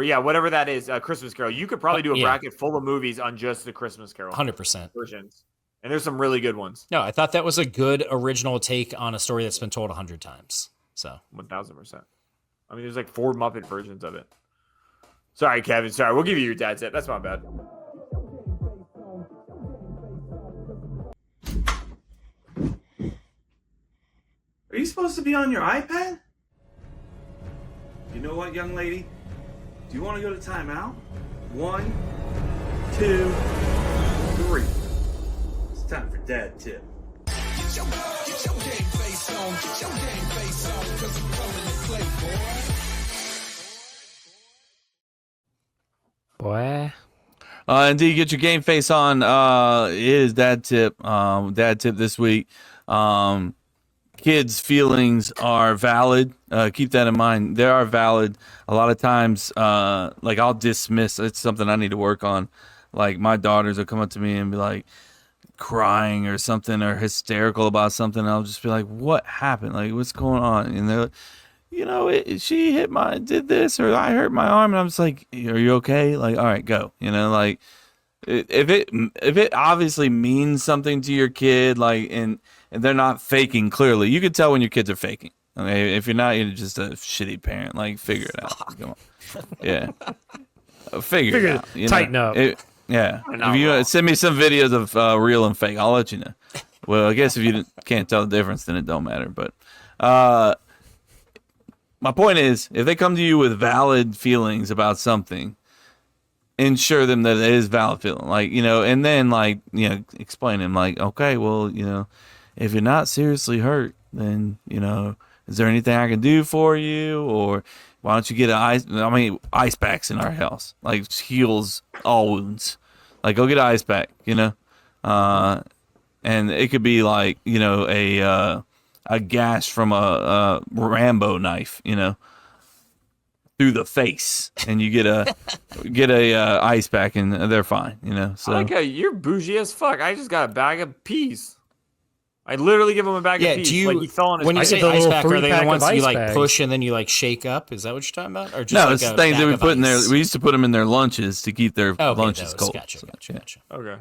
yeah, whatever that is, Christmas Carol. You could probably do a Yeah. bracket full of movies on just the Christmas Carol 100%. versions. And there's some really good ones. No, I thought that was a good original take on a story that's been told 100 times. So 1000%. I mean, there's like 4 Muppet versions of it. Sorry, Kevin. Sorry, we'll give you your dad's it. That's my bad. Are you supposed to be on your iPad? You know what, young lady? Do you want to go to timeout? 1, 2, 3. It's time for dad tip. Boy. Indeed, get your game face on. It is dad tip. Dad tip this week. Kids' feelings are valid. Keep that in mind. They are valid. A lot of times, like I'll dismiss. It's something I need to work on. Like my daughters will come up to me and be like crying or something or hysterical about something. I'll just be like, "What happened? Like, what's going on?" And they're like, you know, she did this, or I hurt my arm, and I'm just like, are you okay? Like, all right, go. You know, like if it obviously means something to your kid, like, and they're not faking. Clearly, you can tell when your kids are faking. Okay, if you're not, you're just a shitty parent. Like, figure it out. Come on, yeah, figure it out. You know? Tighten up. Yeah, if you send me some videos of real and fake, I'll let you know. Well, I guess if you can't tell the difference, then it don't matter. But my point is, if they come to you with valid feelings about something, ensure them that it is valid feeling. Like, you know, and then, like, you know, explain them, like, okay, well, you know, if you're not seriously hurt, then, you know, is there anything I can do for you? Or why don't you get ice packs in our house? Like, heals all wounds. Like, go get an ice pack, you know? And it could be like, you know, a gash from a Rambo knife, you know, through the face, and you get a ice pack, and they're fine, you know. So I like how you're bougie as fuck. I just got a bag of peas. I literally give him a bag of peas. do you like he fell on his when you I say get the ice little pack, are free they pack the of ones that you ice like bags. push and then you like shake up? Is that what you're talking about? Or just no, like it's a the things bag that we of put in there. ice? We used to put them in their lunches to keep their Okay, lunches those. cold. Gotcha. Okay.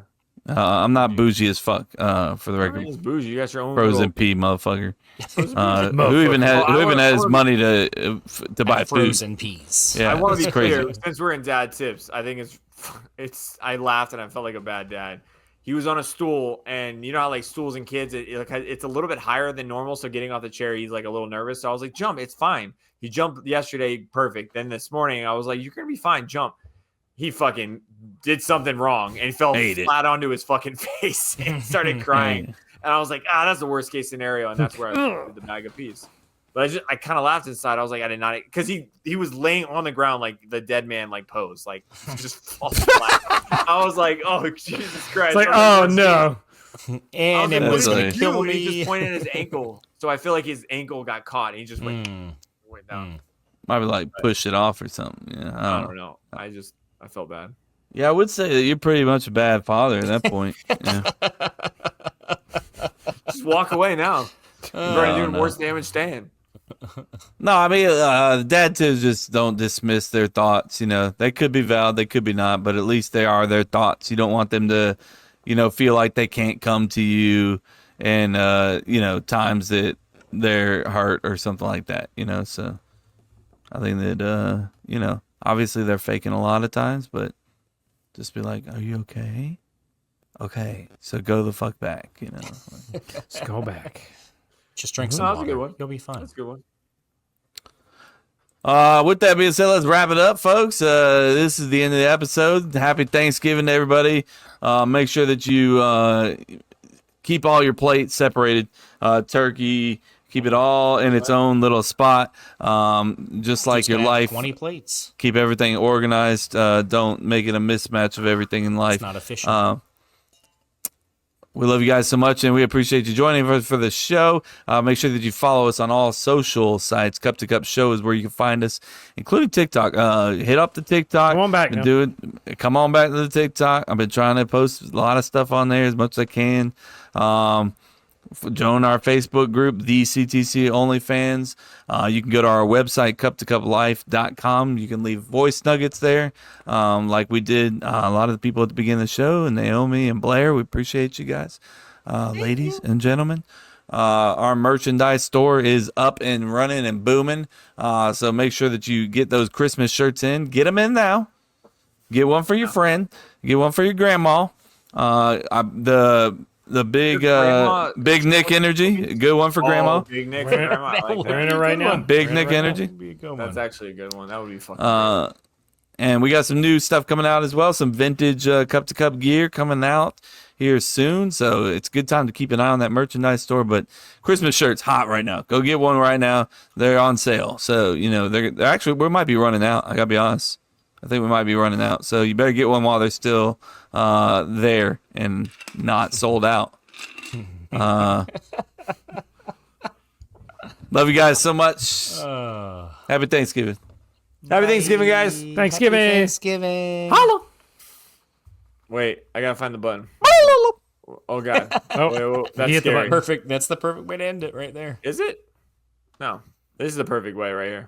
I'm not bougie as fuck. For the record, Everything's bougie. You got your own frozen little- pea, motherfucker. Motherfucker. Who even Well, has money to buy And food? frozen peas. Yeah, I want to it's be crazy. clear, since we're in dad tips, I think it's I laughed and I felt like a bad dad. he was on a stool, and you know how like stools and kids, it's a little bit higher than normal. So getting off the chair, he's like a little nervous. So I was like, jump, it's fine. He jumped yesterday, perfect. Then this morning, I was like, you're gonna be fine, jump. He fucking did something wrong and fell flat onto his fucking face and started crying. And I was like, that's the worst case scenario, and that's where I did the bag of peas. But I kind of laughed inside. I was like, I did not, because he was laying on the ground like the dead man like pose, like just fall flat. I was like, oh Jesus Christ! It's like, oh no! And it was gonna kill me. He just pointed at his ankle, so I feel like his ankle got caught. And he just went down. Might be like push it off or something. Yeah, I don't know. I felt bad. Yeah, I would say that you're pretty much a bad father at that point. Yeah. Just walk away now. You're already doing worse damage staying. No, I mean, dad tips just don't dismiss their thoughts. You know, they could be valid, they could be not, but at least they are their thoughts. You don't want them to, feel like they can't come to you and, times that they're hurt or something like that, So I think that, obviously they're faking a lot of times, but just be like, are you okay? Okay, so go the fuck back, Just go back. Just drink some water. That's a good one. You'll be fine. That's a good one. With that being said, let's wrap it up, folks. This is the end of the episode. Happy Thanksgiving to everybody. Make sure that you keep all your plates separated. Turkey, keep it all in its own little spot. Just like your life. 20 plates. Keep everything organized. Don't make it a mismatch of everything in life. It's not efficient. We love you guys so much, and we appreciate you joining us for the show. Make sure that you follow us on all social sites. Cup to Cup Show is where you can find us, including TikTok. Hit up the TikTok. Come on back. Come on back to the TikTok. I've been trying to post a lot of stuff on there as much as I can. Join our Facebook group, the CTC OnlyFans. You can go to our website, cup2cuplife.com. You can leave voice nuggets there, like we did a lot of the people at the beginning of the show, and Naomi and Blair. We appreciate you guys, ladies and gentlemen. Our merchandise store is up and running and booming, so make sure that you get those Christmas shirts in. Get them in now. Get one for your friend. Get one for your grandma. The big Nick Energy, good one for Grandma. Big Nick for Grandma. We're in it right now. Big Nick Energy. That's actually a good one. That would be fucking great. And we got some new stuff coming out as well. Some vintage Cup to Cup gear coming out here soon. So it's a good time to keep an eye on that merchandise store. But Christmas shirts hot right now. Go get one right now. They're on sale. So, they're actually, we might be running out. I got to be honest. I think we might be running out. So you better get one while they're still there and not sold out. Love you guys so much. Happy Thanksgiving. Happy Thanksgiving, guys. Thanksgiving. Happy Thanksgiving. Holla. Wait, I gotta find the button. Oh God. Oh, wait, that's scary. Perfect. That's the perfect way to end it right there. Is it? No. This is the perfect way right here.